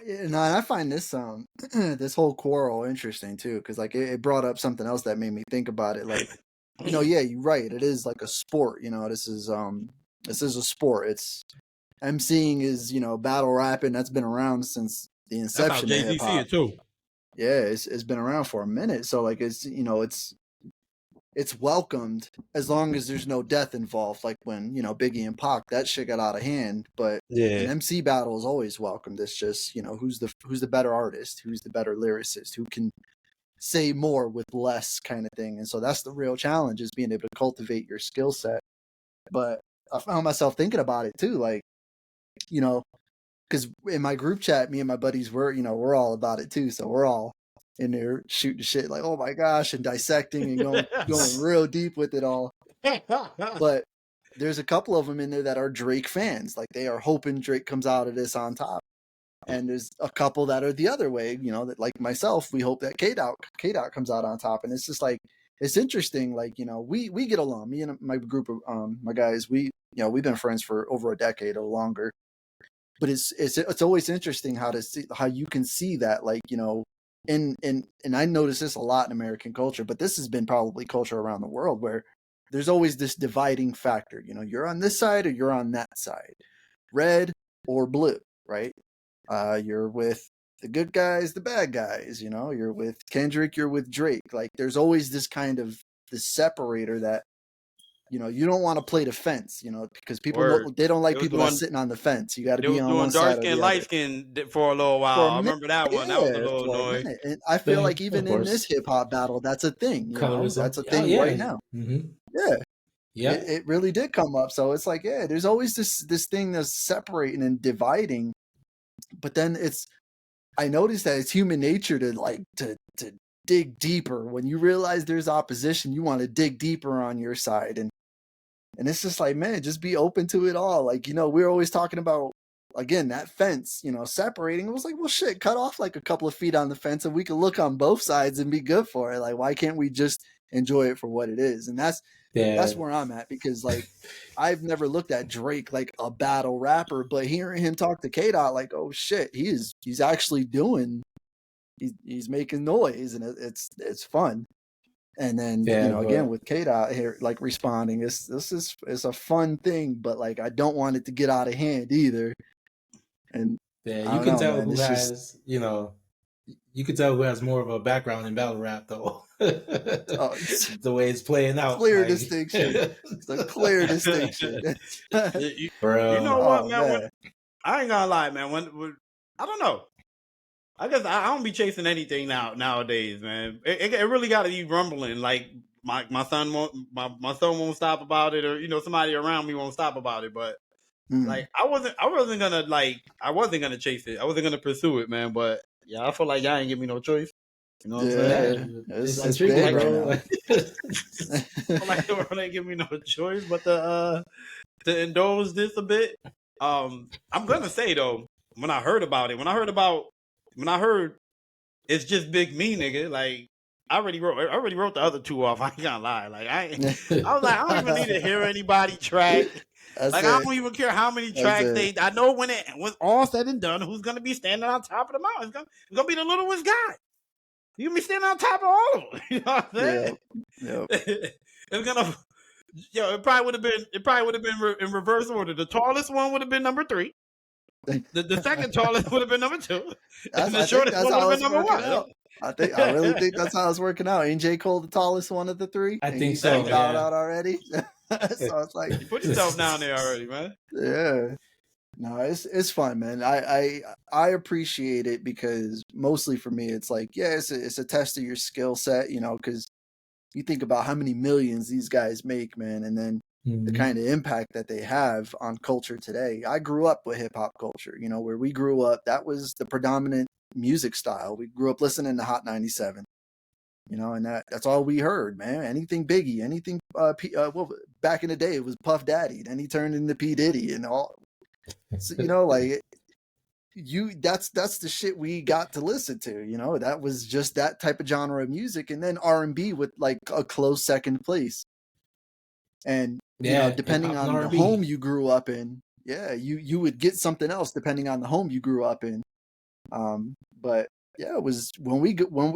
and I find this this whole quarrel interesting too, because like it brought up something else that made me think about it. Like, yeah, you're right. It is like a sport. This is a sport. It's MCing is battle rapping. That's been around since the that's how inception of Jay-Z hip see hop. it too. Yeah, it's been around for a minute. So like it's welcomed as long as there's no death involved. Like when Biggie and Pac, that shit got out of hand. But an MC battle is always welcomed. It's just who's the better artist, who's the better lyricist, who can say more with less, kind of thing. And so that's the real challenge, is being able to cultivate your skill set. But I found myself thinking about it too, like because in my group chat, me and my buddies we're all about it too. So we're all in there shooting shit like, oh my gosh, and dissecting and going real deep with it all. But there's a couple of them in there that are Drake fans. Like they are hoping Drake comes out of this on top. And there's a couple that are the other way, that like myself, we hope that K-Dot comes out on top. And it's just like, it's interesting. Like, we get along. Me and my group of my guys, we've been friends for over a decade or longer. But it's always interesting how you can see that, like, and I notice this a lot in American culture, but this has been probably culture around the world, where there's always this dividing factor. You're on this side or you're on that side, red or blue, right? You're with the good guys, the bad guys. You're with Kendrick, you're with Drake. Like there's always this kind of this separator that you don't want to play the fence, because people they don't like people that's sitting on the fence. You got to be on one side or the other. Light skin for a little while. I remember that one. That was a little annoying. And I feel like even in this hip hop battle, that's a thing. That's a thing right now. Mm-hmm. Yeah. It really did come up. So it's like, there's always this thing that's separating and dividing. But then I noticed that it's human nature to dig deeper. When you realize there's opposition, you want to dig deeper on your side. And it's just like, man, just be open to it all. Like, we're always talking about, again, that fence, separating. It was like, well, shit, cut off like a couple of feet on the fence and we can look on both sides and be good for it. Like, why can't we just enjoy it for what it is? And that's where I'm at, because like, I've never looked at Drake like a battle rapper, but hearing him talk to K-Dot, like, oh shit, he's actually he's making noise, and it's fun. And then again with K-Dot here, like responding, it's a fun thing, but like I don't want it to get out of hand either. And you can tell who has you can tell who has more of a background in battle rap, though. The way it's playing out. Clear distinction. It's a clear distinction. Bro. You know what, man? I ain't gonna lie, man. When I don't know. I guess I don't be chasing anything nowadays, man. It really got to be rumbling. Like my son won't stop about it, or somebody around me won't stop about it. But like I wasn't gonna chase it. I wasn't gonna pursue it, man. But yeah, I feel like y'all ain't give me no choice. You know what I'm saying? It's big right now. I feel like the world ain't give me no choice but to indulge this a bit. I'm gonna say though, when I heard it's just Big Me, nigga. Like I already wrote the other two off. I ain't gonna lie. Like I was like, I don't even need to hear anybody track. I don't even care how many tracks I know when it was all said and done, who's gonna be standing on top of the mountain? It's gonna be the littlest guy. You can be standing on top of all of them. You know what I'm saying? Yep. It's gonna. It probably would have been in reverse order. The tallest one would have been number 3. The second tallest would have been number 2. And the shortest one would have been number 1. I really think that's how it's working out. Ain't J. Cole the tallest one of the 3? I think so. He's out already. So it's like, you put yourself down there already, man. Yeah. No, it's fun, man. I appreciate it, because mostly for me, it's like, it's a test of your skill set, because you think about how many millions these guys make, man, and then the kind of impact that they have on culture today. I grew up with hip hop culture, where we grew up, that was the predominant music style. We grew up listening to Hot 97. and that's all we heard, man. Anything Biggie, anything well, back in the day it was Puff Daddy, then he turned into P Diddy and all. So, like that's the shit we got to listen to. That was just that type of genre of music, and then R&B with like a close second place. And depending on the home you grew up in, you would get something else depending on the home you grew up in. But yeah, it was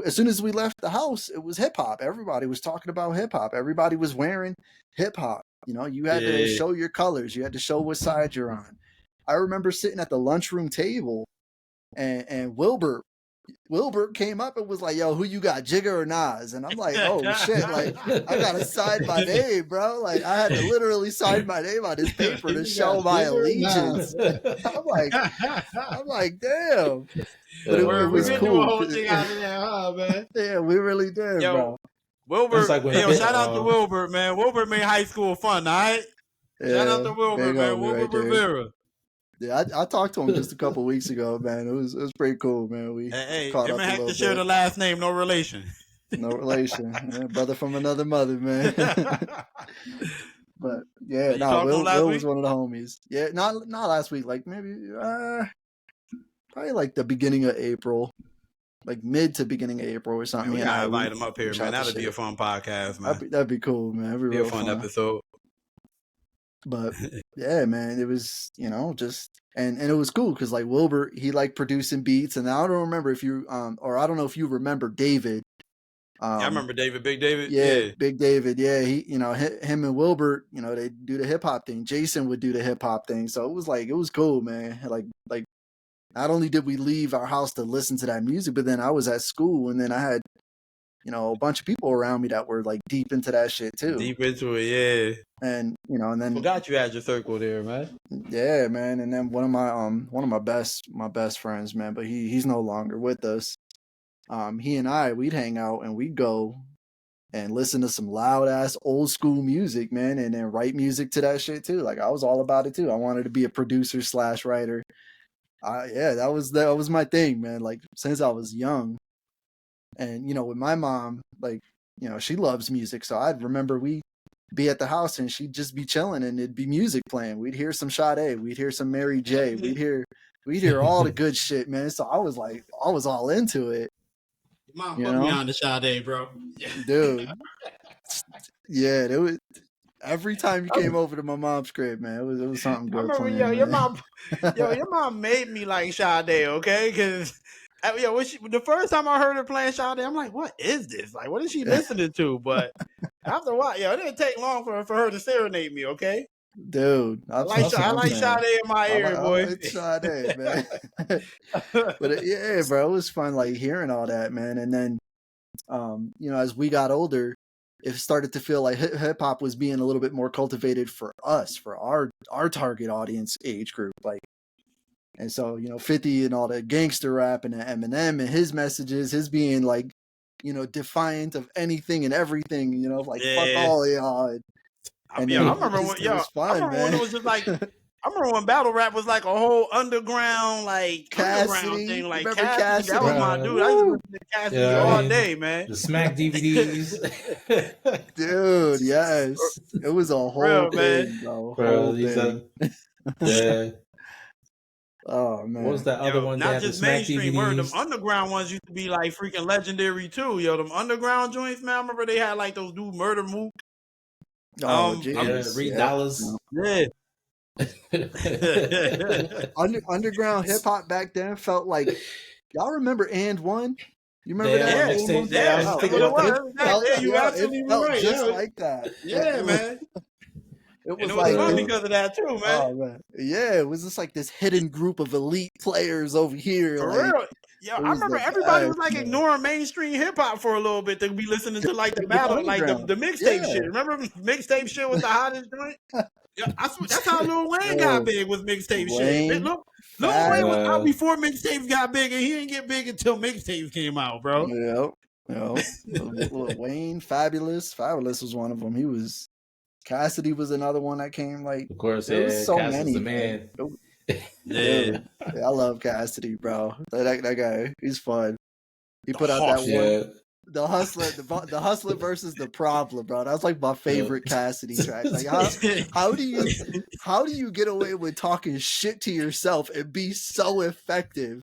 as soon as we left the house, it was hip hop. Everybody was talking about hip hop. Everybody was wearing hip hop. You had to show your colors. You had to show what side you're on. I remember sitting at the lunchroom table, and Wilbert came up and was like, "Yo, who you got, Jigga or Nas?" And I'm like, "Oh shit! Like, I gotta sign my name, bro. Like, I had to literally sign my name on this paper to show my allegiance." I'm like, damn. But it was cool. Whole thing out of there, huh, man? Yeah, we really did, bro. Wilbert, shout out to Wilbert, man. Wilbert made high school fun, all right? Shout out to Wilbert, man. Wilbert Rivera. Yeah, I talked to him just a couple weeks ago, man. It was pretty cool, man. We caught up a little bit. Share the last name, no relation. No relation. Yeah, brother from another mother, man. But yeah, Will was one of the homies. Yeah, not last week. Like maybe probably like the beginning of April, like mid to beginning of April or something. We gotta invite him up here, man. That'd be a fun podcast, man. That'd be cool, man. That'd be a fun episode. But yeah, man, it was just and it was cool because like Wilbert, he like producing beats, and I don't remember if you or I don't know if you remember David. I remember David, Big David. Yeah, Big David. Yeah, he him and Wilbert, they do the hip hop thing. Jason would do the hip hop thing, so it was cool, man. Like not only did we leave our house to listen to that music, but then I was at school, and then I had a bunch of people around me that were like deep into that shit too. Deep into it, yeah. And and then forgot you had your circle there, man. Yeah, man. And then one of my best friends, man, but he's no longer with us. He and we'd hang out and we'd go and listen to some loud ass old school music, man, and then write music to that shit too. Like I was all about it too. I wanted to be a producer / writer. That was my thing, man. Like since I was young. And, with my mom, like, she loves music. So I'd remember we'd be at the house and she'd just be chilling and it'd be music playing. We'd hear some Sade. We'd hear some Mary J. We'd hear all the good shit, man. So I was all into it. Mom put me on the Sade, bro. Dude. Yeah, it was. Every time you came over to my mom's crib, man, it was something good. I remember, your mom made me like Sade, okay? Because the first time I heard her playing Sade, I'm like, what is this? Like, what is she listening to? But after a while, it didn't take long for her to serenade me, okay? Dude, I like Sade in my ear, boy. I like Sade, man. But yeah, bro, it was fun, like hearing all that, man. And then, as we got older, it started to feel like hip hop was being a little bit more cultivated for us, for our target audience age group, like. And so, 50 and all the gangster rap and the Eminem and his messages, his being like, defiant of anything and everything, fuck all y'all. I remember when it was just like, I remember when battle rap was like a whole underground thing, like Cassidy. That was my dude. I used to listen to Cassidy all day, man. The Smack DVDs. Dude, yes. It was a whole thing, bro. Yeah. Oh man, what was that other one? Not just mainstream. Them underground ones used to be like freaking legendary too. Them underground joints, man. I remember they had like those dude Murder Mook. Reed Dollars. Yeah. Underground hip hop back then felt like, y'all remember And One? You remember that? You absolutely right. Just like that. Yeah, man. It was fun because of that too, man. Oh man, yeah, it was just like this hidden group of elite players over here. For real, I remember everybody was like ignoring mainstream hip hop for a little bit to be listening to like the battle, like the mixtape shit. Remember mixtape shit was the hottest joint? That's how Lil Wayne got big, was mixtape shit. Lil Wayne was out before mixtapes got big, and he didn't get big until mixtapes came out, bro. Wayne, Fabulous was one of them. He was. Cassidy was another one that came like. Of course, there was so many. The man. Yeah, I love Cassidy, bro. That guy, he's fun. He put out that one. The hustler versus the problem, bro. That's like my favorite Cassidy track. Like how do you get away with talking shit to yourself and be so effective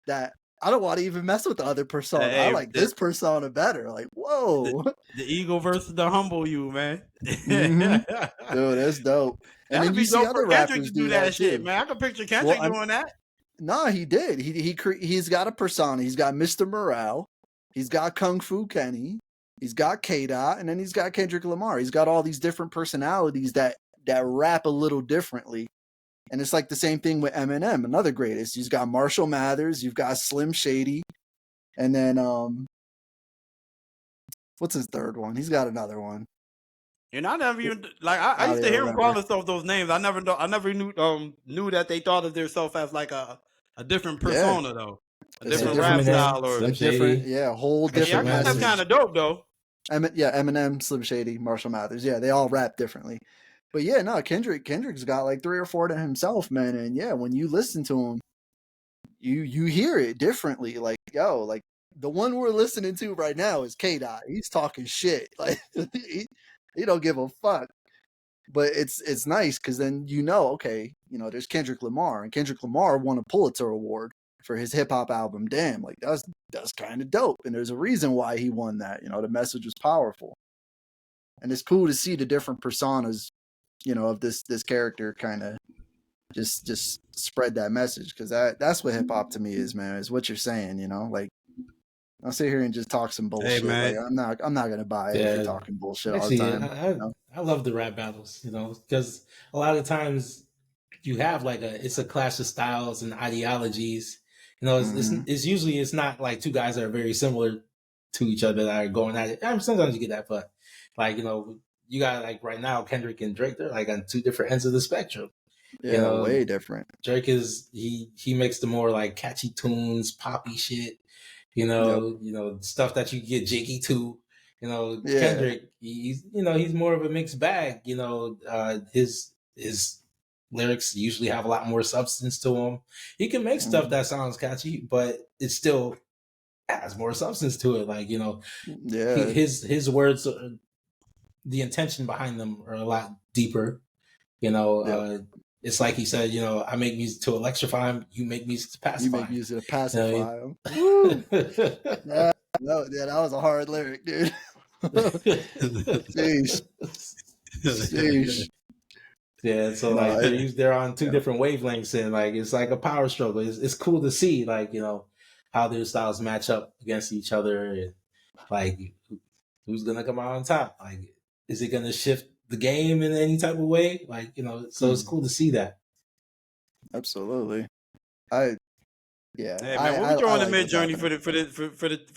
that I don't want to even mess with the other persona. I like this persona better. Like, whoa. The ego versus the humble you, man. Mm-hmm. Dude, that's dope. And then you see other rappers do that shit, too. Man, I can picture Kendrick doing that. No, he did. He's got a persona. He's got Mr. Morale. He's got Kung Fu Kenny. He's got K-Dot. And then he's got Kendrick Lamar. He's got all these different personalities that rap a little differently. And it's like the same thing with Eminem, another greatest. You've got Marshall Mathers. You've got Slim Shady. And then, what's his third one? He's got another one. And I never even I used to hear him call himself those names. I never knew that they thought of themselves as like a different persona though, a different rap style or a different, whole different. Yeah, that's kind of dope though. Eminem, Slim Shady, Marshall Mathers. Yeah, they all rap differently. But yeah, no, Kendrick's got like 3 or 4 to himself, man. And yeah, when you listen to him, you hear it differently. Like, yo, like the one we're listening to right now is K-Dot. He's talking shit. Like he don't give a fuck. But it's nice because then okay, there's Kendrick Lamar, and Kendrick Lamar won a Pulitzer Award for his hip hop album. Damn, like that's kind of dope. And there's a reason why he won that. The message was powerful. And it's cool to see the different personas, of this character kind of just spread that message, because that's what hip hop to me is, man. Is what you're saying, like I'll sit here and just talk some bullshit. Hey, man. Like, I'm not gonna buy it if you're talking bullshit all the time. I love the rap battles, because a lot of times you have like it's a clash of styles and ideologies. It's usually it's not like two guys that are very similar to each other that are going at it. I mean, sometimes you get that, but like you got like right now Kendrick and Drake, they're like on two different ends of the spectrum. Yeah, way different. Drake is he makes the more like catchy tunes, poppy shit. Stuff that you get jiggy to. Kendrick, he's more of a mixed bag. His lyrics usually have a lot more substance to them. He can make stuff that sounds catchy, but it still has more substance to it. Like, his words, the intention behind them are a lot deeper. It's like he said, I make music to electrify him. You make music to pacify him. You make music to pacify him. that was a hard lyric, dude. Sheesh. Yeah, so they're on two different wavelengths, and like it's like a power struggle. It's cool to see, like how their styles match up against each other, and like who's gonna come out on top. Like, is it gonna shift the game in any type of way? Like, so it's cool to see that. Absolutely. Hey man, we'll be throwing the mid journey for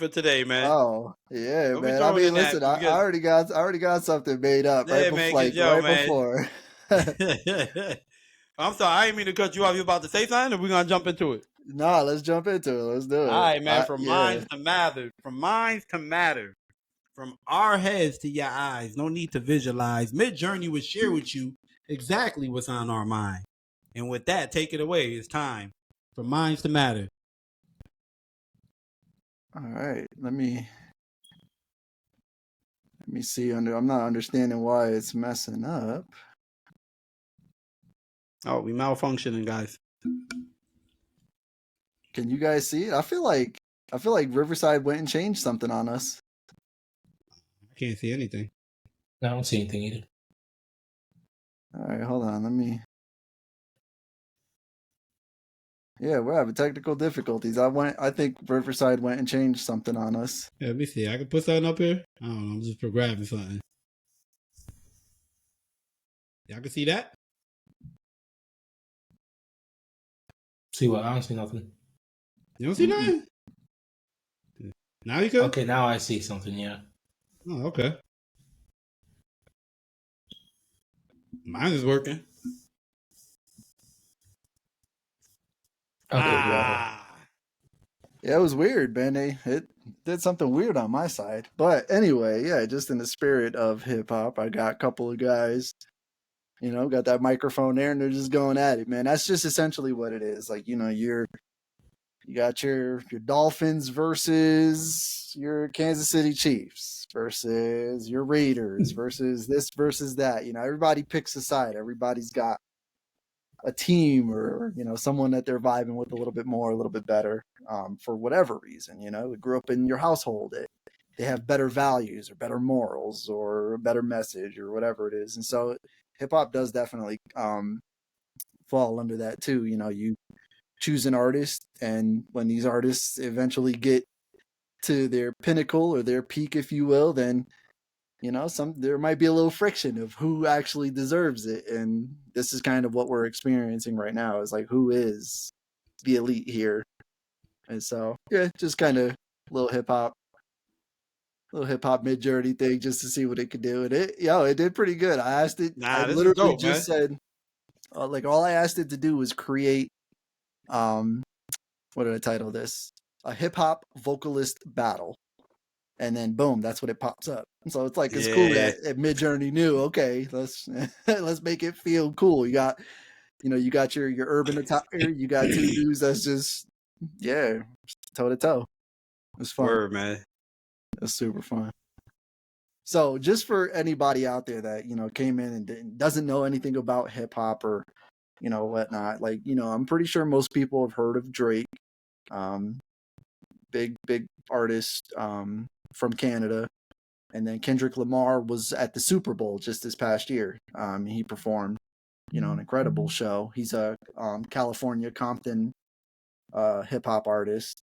today, man. Oh yeah, man. I mean, listen, I already got something made up before. I'm sorry, I didn't mean to cut you off. You about to say something, or we gonna jump into it? Nah, let's jump into it. Let's do it. All right, man. From minds to matter, from our heads to your eyes. No need to visualize. Mid journey will share with you exactly what's on our mind. And with that, take it away. It's time for minds to matter. All right, let me see. I'm not understanding why it's messing up. Oh, we malfunctioning, guys. Can you guys see it? I feel like Riverside went and changed something on us. I can't see anything. I don't see anything either. All right, hold on. Let me. Yeah, we're having technical difficulties. I think Riverside went and changed something on us. Yeah, let me see. I can put something up here. I don't know. I'm just grabbing something. Y'all can see that? See what? I don't see nothing. You don't see nothing? Now you can? Okay, now I see something, yeah. Oh, okay. Mine is working. Okay, yeah, it was weird, man. It did something weird on my side. But anyway, yeah, just in the spirit of hip hop, I got a couple of guys, got that microphone there, and they're just going at it, man. That's just essentially what it is. Like, you're You got your Dolphins versus your Kansas City Chiefs versus your Raiders versus this versus that. Everybody picks a side. Everybody's got a team or someone that they're vibing with a little bit more, a little bit better, for whatever reason. It grew up in your household. They have better values or better morals or a better message or whatever it is. And so hip hop does definitely fall under that too. You choose an artist, and when these artists eventually get to their pinnacle or their peak, if you will, then there might be a little friction of who actually deserves it. And this is kind of what we're experiencing right now, is like, who is the elite here? And so yeah, just kind of little hip hop mid-journey thing just to see what it could do. And it did pretty good. I asked it, I this is literally dope, just man. said, like, all I asked it to do was create, what did I title this? A hip hop vocalist battle. And then boom, that's what it pops up. And so it's like, it's cool that Mid-Journey knew, okay, let's make it feel cool. You got your urban attire, you got two dudes that's just toe to toe. It's fun. Word, man. It's super fun. So just for anybody out there that came in and doesn't know anything about hip hop or whatnot, like I'm pretty sure most people have heard of Drake, big artist from Canada, and then Kendrick Lamar was at the Super Bowl just this past year. He performed an incredible show. He's a California Compton hip hop artist.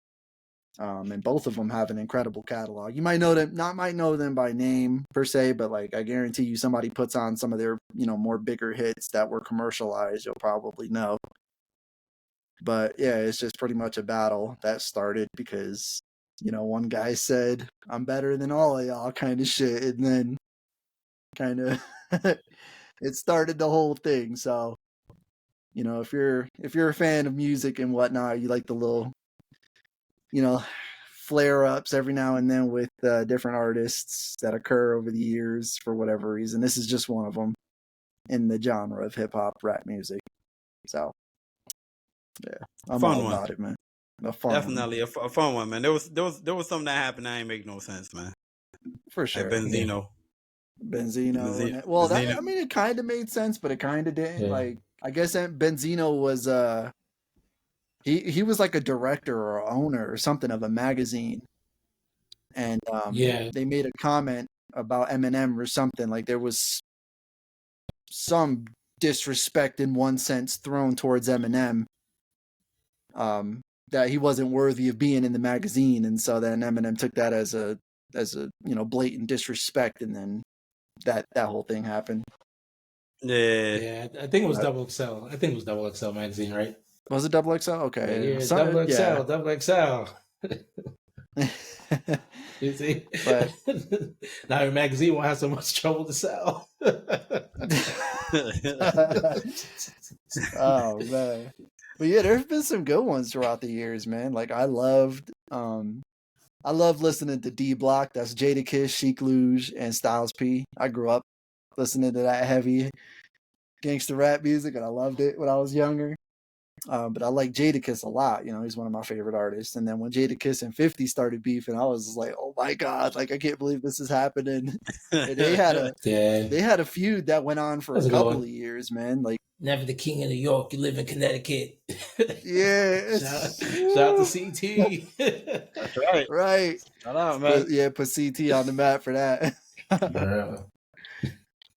And both of them have an incredible catalog. You might know them by name per se, but like I guarantee you, somebody puts on some of their more bigger hits that were commercialized, you'll probably know. But yeah, it's just pretty much a battle that started because one guy said, "I'm better than all of y'all," kind of shit, and then kind of it started the whole thing. So if you're a fan of music and whatnot, you like the little flare-ups every now and then with different artists that occur over the years for whatever reason. This is just one of them in the genre of hip-hop rap music. So yeah, I'm all about it, man. Definitely a fun one, man. There was something that happened that ain't make no sense, man. For sure. Like Benzino. Well, it kind of made sense, but it kind of didn't. Yeah. Like, I guess Benzino was he was like a director or owner or something of a magazine, and they made a comment about Eminem or something. Like there was some disrespect in one sense thrown towards Eminem, that he wasn't worthy of being in the magazine, and so then Eminem took that as a blatant disrespect, and then that whole thing happened. Yeah. I think it was Double XL. I think it was Double XL magazine, right? Was it Double XL? Okay. Yeah, Double XL, Double XL. You see? But now your magazine won't have so much trouble to sell. Oh man. But yeah, there's been some good ones throughout the years, man. Like I loved listening to D Block. That's Jadakiss, Chic Luge, and Styles P. I grew up listening to that heavy gangster rap music, and I loved it when I was younger. But I like Jadakiss a lot. He's one of my favorite artists. And then when Jadakiss and 50 started beefing, I was like, oh my God, like I can't believe this is happening. And they had a feud that went on for a couple of years, man. Like never the king of New York, you live in Connecticut. Yeah. Shout out to CT. Right. Shout out, man. Put CT on the map for that.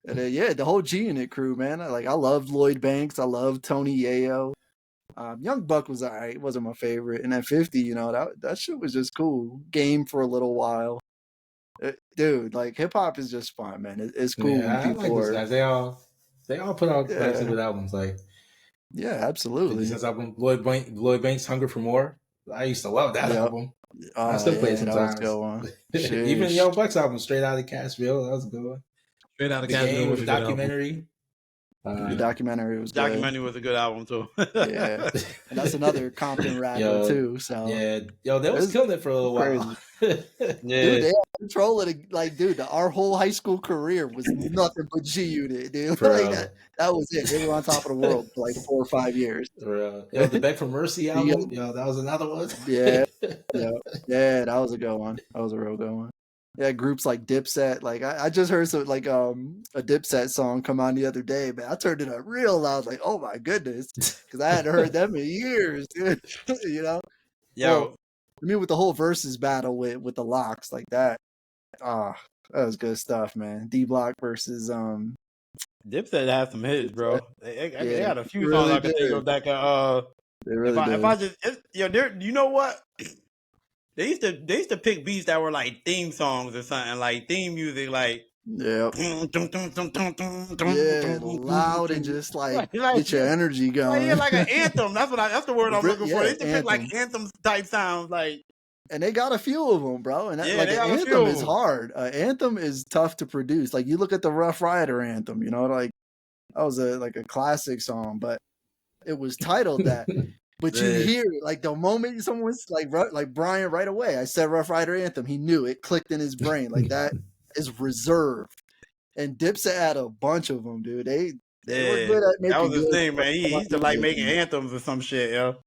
And then, the whole G Unit crew, man. I loved Lloyd Banks. I loved Tony Yayo. Young Buck was alright. Wasn't my favorite. And at 50, that shit was just cool. Game for a little while. Dude, like hip hop is just fun, man. It's cool. Yeah, when people I like those guys. They all put out some good albums. Like, yeah, absolutely. This album, Lloyd Banks, Hunger for More. I used to love that album. I still play it sometimes. Even Young Buck's album, Straight Out of Cashville, that was a good one. Straight Out of Cashville was a documentary. The documentary was good. Documentary was a good album too. Yeah, and that's another Compton rapper too. So they was killing it for a little while. Dude, they had control of it. Like, dude, our whole high school career was nothing but G Unit, dude. Like that was it. They were on top of the world for like 4 or 5 years. The Beg for Mercy album, that was another one. Yeah, that was a good one. That was a real good one. Yeah, groups like Dipset. Like I just heard some like a Dipset song come on the other day, man. I turned it up real loud, like, oh my goodness, because I hadn't heard them in years, dude. You know? Yo, I mean, with the whole versus battle with the locks like that. That was good stuff, man. D Block versus Dipset had some hits, bro. They had a few really songs I could think of that could they really did. if I just you know what? They used to pick beats that were like theme songs or something, like theme music, like loud and just like get your energy going. Like an anthem. That's the word I'm looking for. They used to pick like anthem type sounds, like. And they got a few of them, bro. And like an anthem is hard. Anthem is tough to produce. Like you look at the Rough Rider anthem, you know, like that was a classic song, but it was titled that. But you hear it, like the moment someone's like Brian right away. I said Rough Rider anthem. He knew it, clicked in his brain. Like that is reserved. And Dipset had a bunch of them, dude. They were good at making. That was his thing, man. He used to like making anthems or some shit, yo.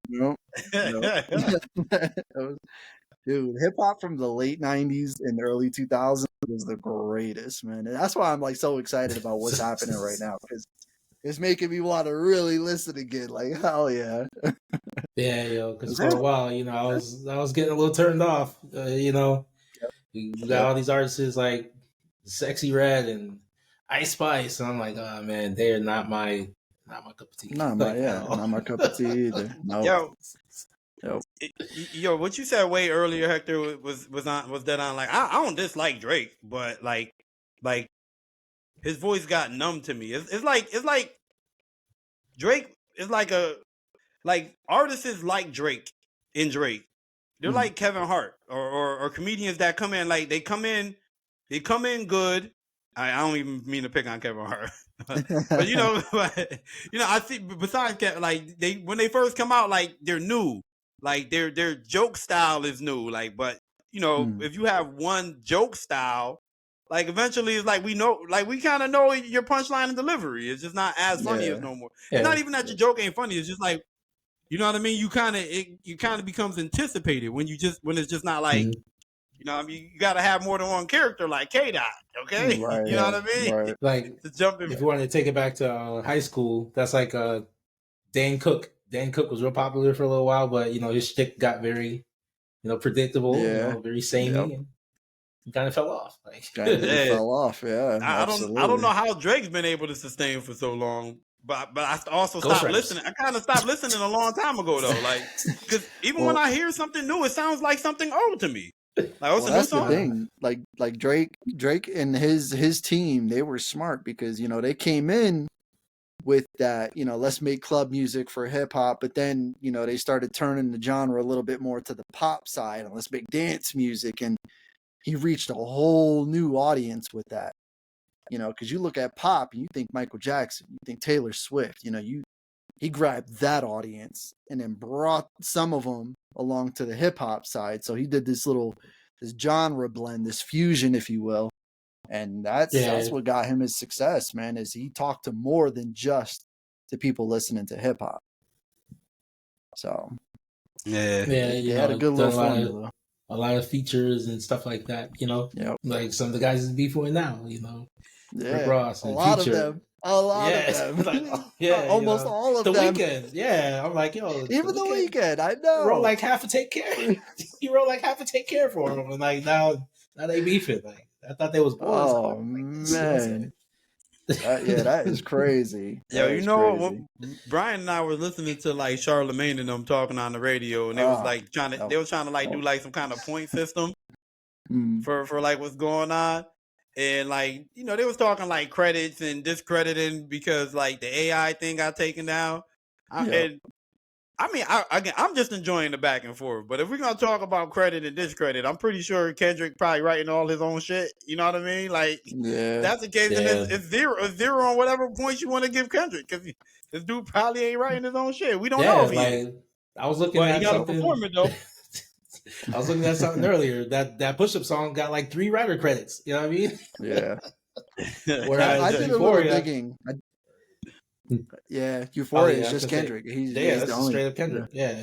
Dude, hip hop from the late 90s and the early 2000s was the greatest, man. And that's why I'm like so excited about what's happening right now, because it's making me want to really listen again. Like, hell yeah. Because for a while, I was getting a little turned off. You got all these artists like Sexy Red and Ice Spice, and I'm like, oh man, they are not my cup of tea. Not my cup of tea either. No. Yo, what you said way earlier, Hector, was dead on. Like, I don't dislike Drake, but like his voice got numb to me. It's like Drake is like artists like Drake in Drake. They're like Kevin Hart or comedians that come in, like they come in good. I don't even mean to pick on Kevin Hart, but I see besides like when they first come out, like they're new. Like their joke style is new, like, but if you have one joke style, like eventually it's like we kind of know your punchline and delivery. It's just not as funny as no more. It's not even that your joke ain't funny. It's just like, you know what I mean. You kind of becomes anticipated when it's just not like, you got to have more than one character like K-Dot, okay? Right, you know what I mean? Right. Like to jump in. If you want to take it back to high school, that's like Dan Cook. Dan Cook was real popular for a little while, but his shtick got very, predictable, very samey, and he kind of fell off. Like fell off. Yeah, I don't know how Drake's been able to sustain for so long, but I also stopped listening. I kind of stopped listening a long time ago though, like because even when I hear something new, it sounds like something old to me. Like that's the thing. Like Drake and his team, they were smart because they came in with that, let's make club music for hip hop, but then, they started turning the genre a little bit more to the pop side and let's make dance music. And he reached a whole new audience with that, because you look at pop and you think Michael Jackson, you think Taylor Swift, he grabbed that audience and then brought some of them along to the hip hop side. So he did this genre blend, this fusion, if you will. And that's what got him his success, man, is he talked to more than just the people listening to hip hop. So he had a good little formula. A lot of features and stuff like that, like some of the guys in beef with now, Rick Ross and a lot of them. Like, almost all of them. The Weeknd, I'm like, yo, even the Weeknd, I know. Wrote like half a Take Care. He wrote like half a Take Care for him, and like now they beefing. Like I thought they was boys. Oh man, that is crazy. Yo, what? Brian and I were listening to like Charlemagne and them talking on the radio, and they was like trying to like do like some kind of point system for like what's going on. And like, they was talking like credits and discrediting because like the AI thing got taken down. And I mean, I'm just enjoying the back and forth. But if we're gonna talk about credit and discredit, I'm pretty sure Kendrick probably writing all his own shit. You know what I mean? Like, if that's the case, then it's zero on whatever points you want to give Kendrick, because this dude probably ain't writing his own shit. We don't know if he is. I was looking at he got something. To perform it, though. I was looking at something earlier. That push-up song got like 3 writer credits. You know what I mean? Yeah. Whereas I did a little digging. Euphoria is just Kendrick. He's that's straight up Kendrick. Yeah,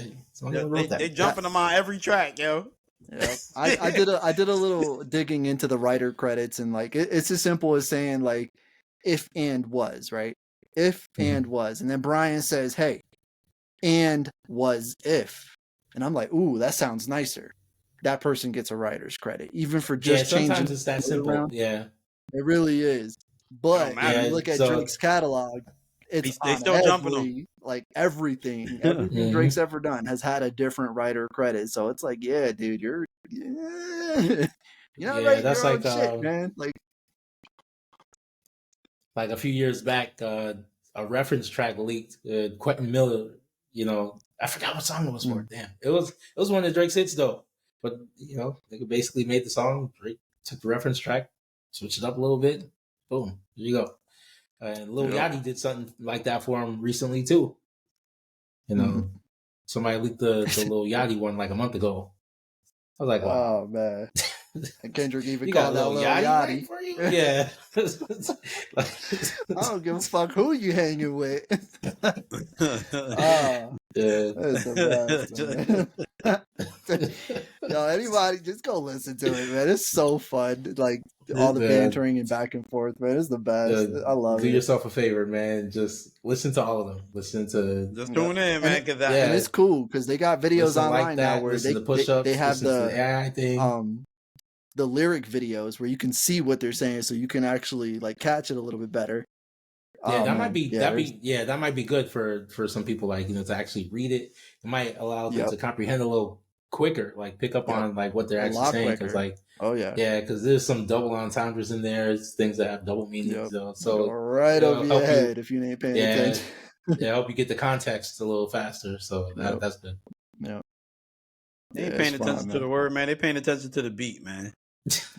they jumping him on every track, yo. Yeah, I did a little digging into the writer credits, and like it's as simple as saying like if and was, right? If and was, and then Brian says, "Hey, and was if," and I'm like, "Ooh, that sounds nicer." That person gets a writer's credit, even for just changing. Sometimes it's that simple. Around. Yeah, it really is. But when you look at Drake's catalog, it's they still jumping him. Like everything Drake's ever done has had a different writer credit. So it's like, yeah, dude, you're not writing that's your like own shit, man. Like a few years back, a reference track leaked. Quentin Miller, I forgot what song it was for. Damn, it was one of Drake's hits though. But they basically made the song. Drake took the reference track, switched it up a little bit. Boom, there you go. And Lil Yachty did something like that for him recently too. Somebody leaked the Lil Yachty one like a month ago. I was like, wow. Oh man. And Kendrick even called that Lil Yachty for you? Yeah. I don't give a fuck who you hanging with. That's the best, man. Anybody just go listen to it, man. It's so fun. Like all the bantering and back and forth, man. It's the best. I love it. Do yourself a favor, man. Just listen to all of them. Just tune in, man. And it's cool because they got videos online now where they have the AI thing. The lyric videos where you can see what they're saying, so you can actually like catch it a little bit better. Yeah, that might be good for some people, like to actually read it. It might allow them to comprehend a little quicker, like pick up on like what they're actually saying. Because because there's some double entendres in there. It's things that have double meanings. So right over your head if you ain't paying attention. Help you get the context a little faster. So that's good. Yeah. They ain't paying attention to the word, man. They paying attention to the beat, man.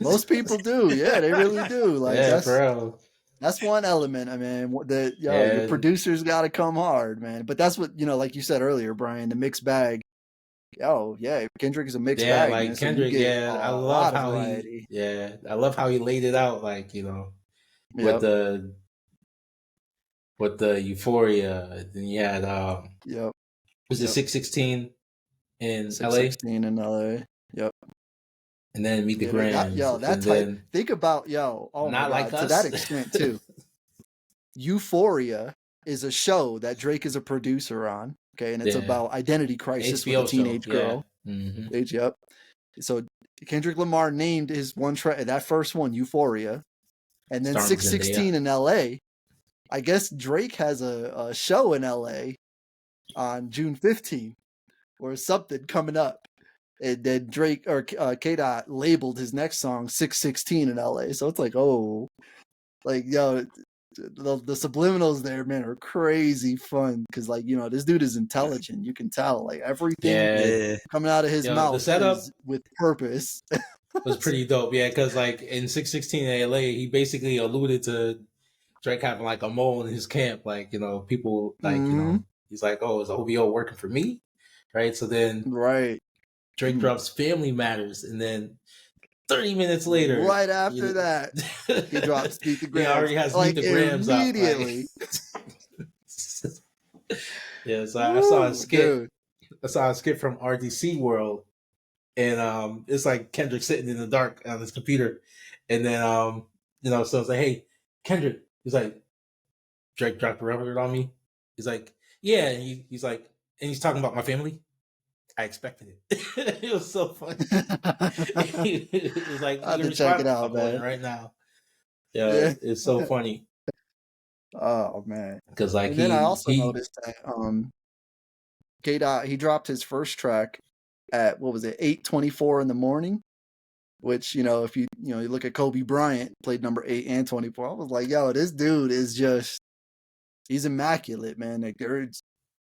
Most people do. Yeah, they really do. Like that's one element. I mean, the producers got to come hard, man. But that's what like you said earlier, Brian. The mixed bag. Kendrick is a mixed bag. Like man, Kendrick. So I love how I love how he laid it out. Like with the Euphoria. Then you had was it 616 in LA? 616 in LA. Yep. And then Meet the Grams. That type. Think about oh not my God, like us. To that extent too. Euphoria is a show that Drake is a producer on. Okay, and it's about identity crisis with a teenage girl. Yep. So Kendrick Lamar named his one track, that first one, Euphoria, and then 616 in LA. I guess Drake has a show in LA on June 15th or something coming up. And then Drake or K-Dot labeled his next song 616 in LA. So it's like, the subliminals there, man, are crazy fun. Because, this dude is intelligent. You can tell. Like, everything coming out of his mouth the setup is with purpose. Was pretty dope. Yeah, because, in 616 in LA, he basically alluded to Drake having, a mole in his camp. People, he's like, oh, is OVO working for me? Right? So then... Right. Drake drops Family Matters, and then 30 minutes later, right after that, he drops Meet the Grams. He already has Meet the Grams immediately. So I saw a skit. Dude. I saw a skit from RDC World, and it's like Kendrick sitting in the dark on his computer, and then so it's like, hey, Kendrick, he's like, Drake dropped a record on me. He's like, yeah, and he's like, and he's talking about my family. I expected it. It was so funny. It was like, I have to check it out, man. Right now. Yeah, it's so funny. Oh man! Because I also noticed that K-Dot, he dropped his first track at 8:24 in the morning. Which if you you look at Kobe Bryant, played number 8 and 24. I was like, this dude is just, he's immaculate, man. Like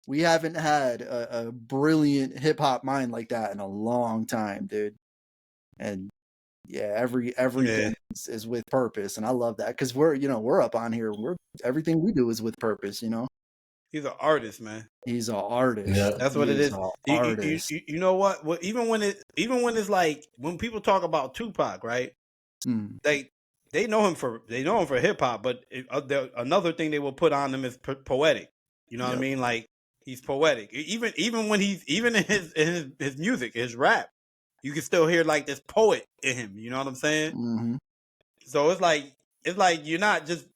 We haven't had a brilliant hip hop mind like that in a long time, dude. And yeah, everything is with purpose, and I love that because we're up on here. Everything we do is with purpose. He's an artist, man. He's an artist. Yeah. That's what it is. Artist. You know what? Well, even when it's like when people talk about Tupac, right? They know him for hip hop, but another thing they will put on him is poetic. You know what I mean? Like he's poetic. Even when he's in his music, his rap, you can still hear like this poet in him. You know what I'm saying? Mm-hmm. So it's like you're not just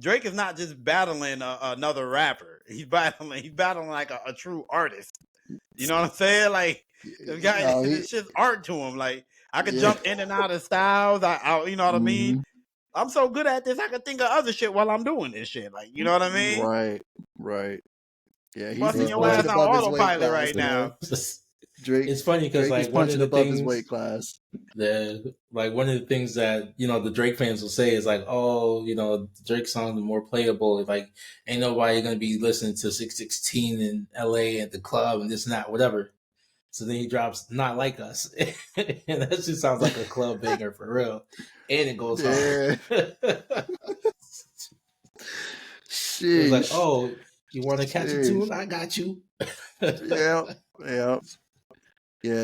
Drake is not just battling another rapper. He's battling like a true artist. You know what I'm saying? Like this guy, it's just art to him. Like I could jump in and out of styles. I you know what I mean? I'm so good at this, I can think of other shit while I'm doing this shit. Like, you know what I mean? Right. Yeah, he's busting your ass on autopilot right now. Drake, it's funny because like one of the things his weight class. One of the things that the Drake fans will say is like, oh, the Drake songs are more playable. Like, ain't nobody gonna be listening to 616 in LA at the club and this and that, whatever. So then he drops "Not Like Us," and that just sounds like a club banger for real, and it goes hard. It's like, oh, you want to catch a tune? I got you. Yeah.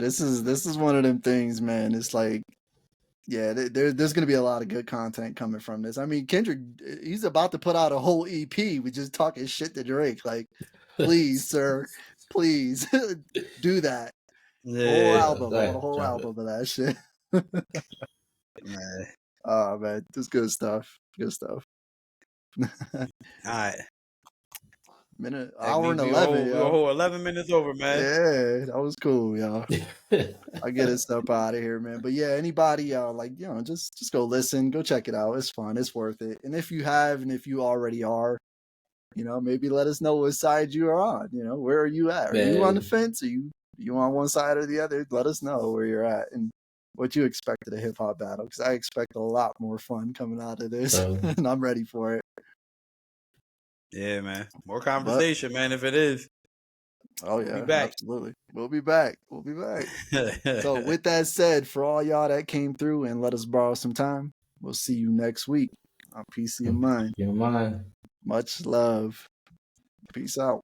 This is one of them things, man. It's like, there's gonna be a lot of good content coming from this. I mean, Kendrick, he's about to put out a whole EP. We just talking shit to Drake. Like, please, sir, please do that. Yeah, whole album of that shit. Man. Oh man, just good stuff. All right. Hour and 11. We're a whole 11 minutes over, man. Yeah, that was cool, y'all. I get this stuff out of here, man. But yeah, anybody, just go listen, go check it out. It's fun, it's worth it. And if you have, and if you already are, maybe let us know what side you are on. Where are you at? Are you on the fence? Are you on one side or the other? Let us know where you're at and what you expect of the hip hop battle, because I expect a lot more fun coming out of this, and I'm ready for it. Yeah, man. More conversation, man, if it is. Oh, yeah, we'll absolutely. We'll be back. So with that said, for all y'all that came through and let us borrow some time, we'll see you next week on PC and Mind. Much love. Peace out.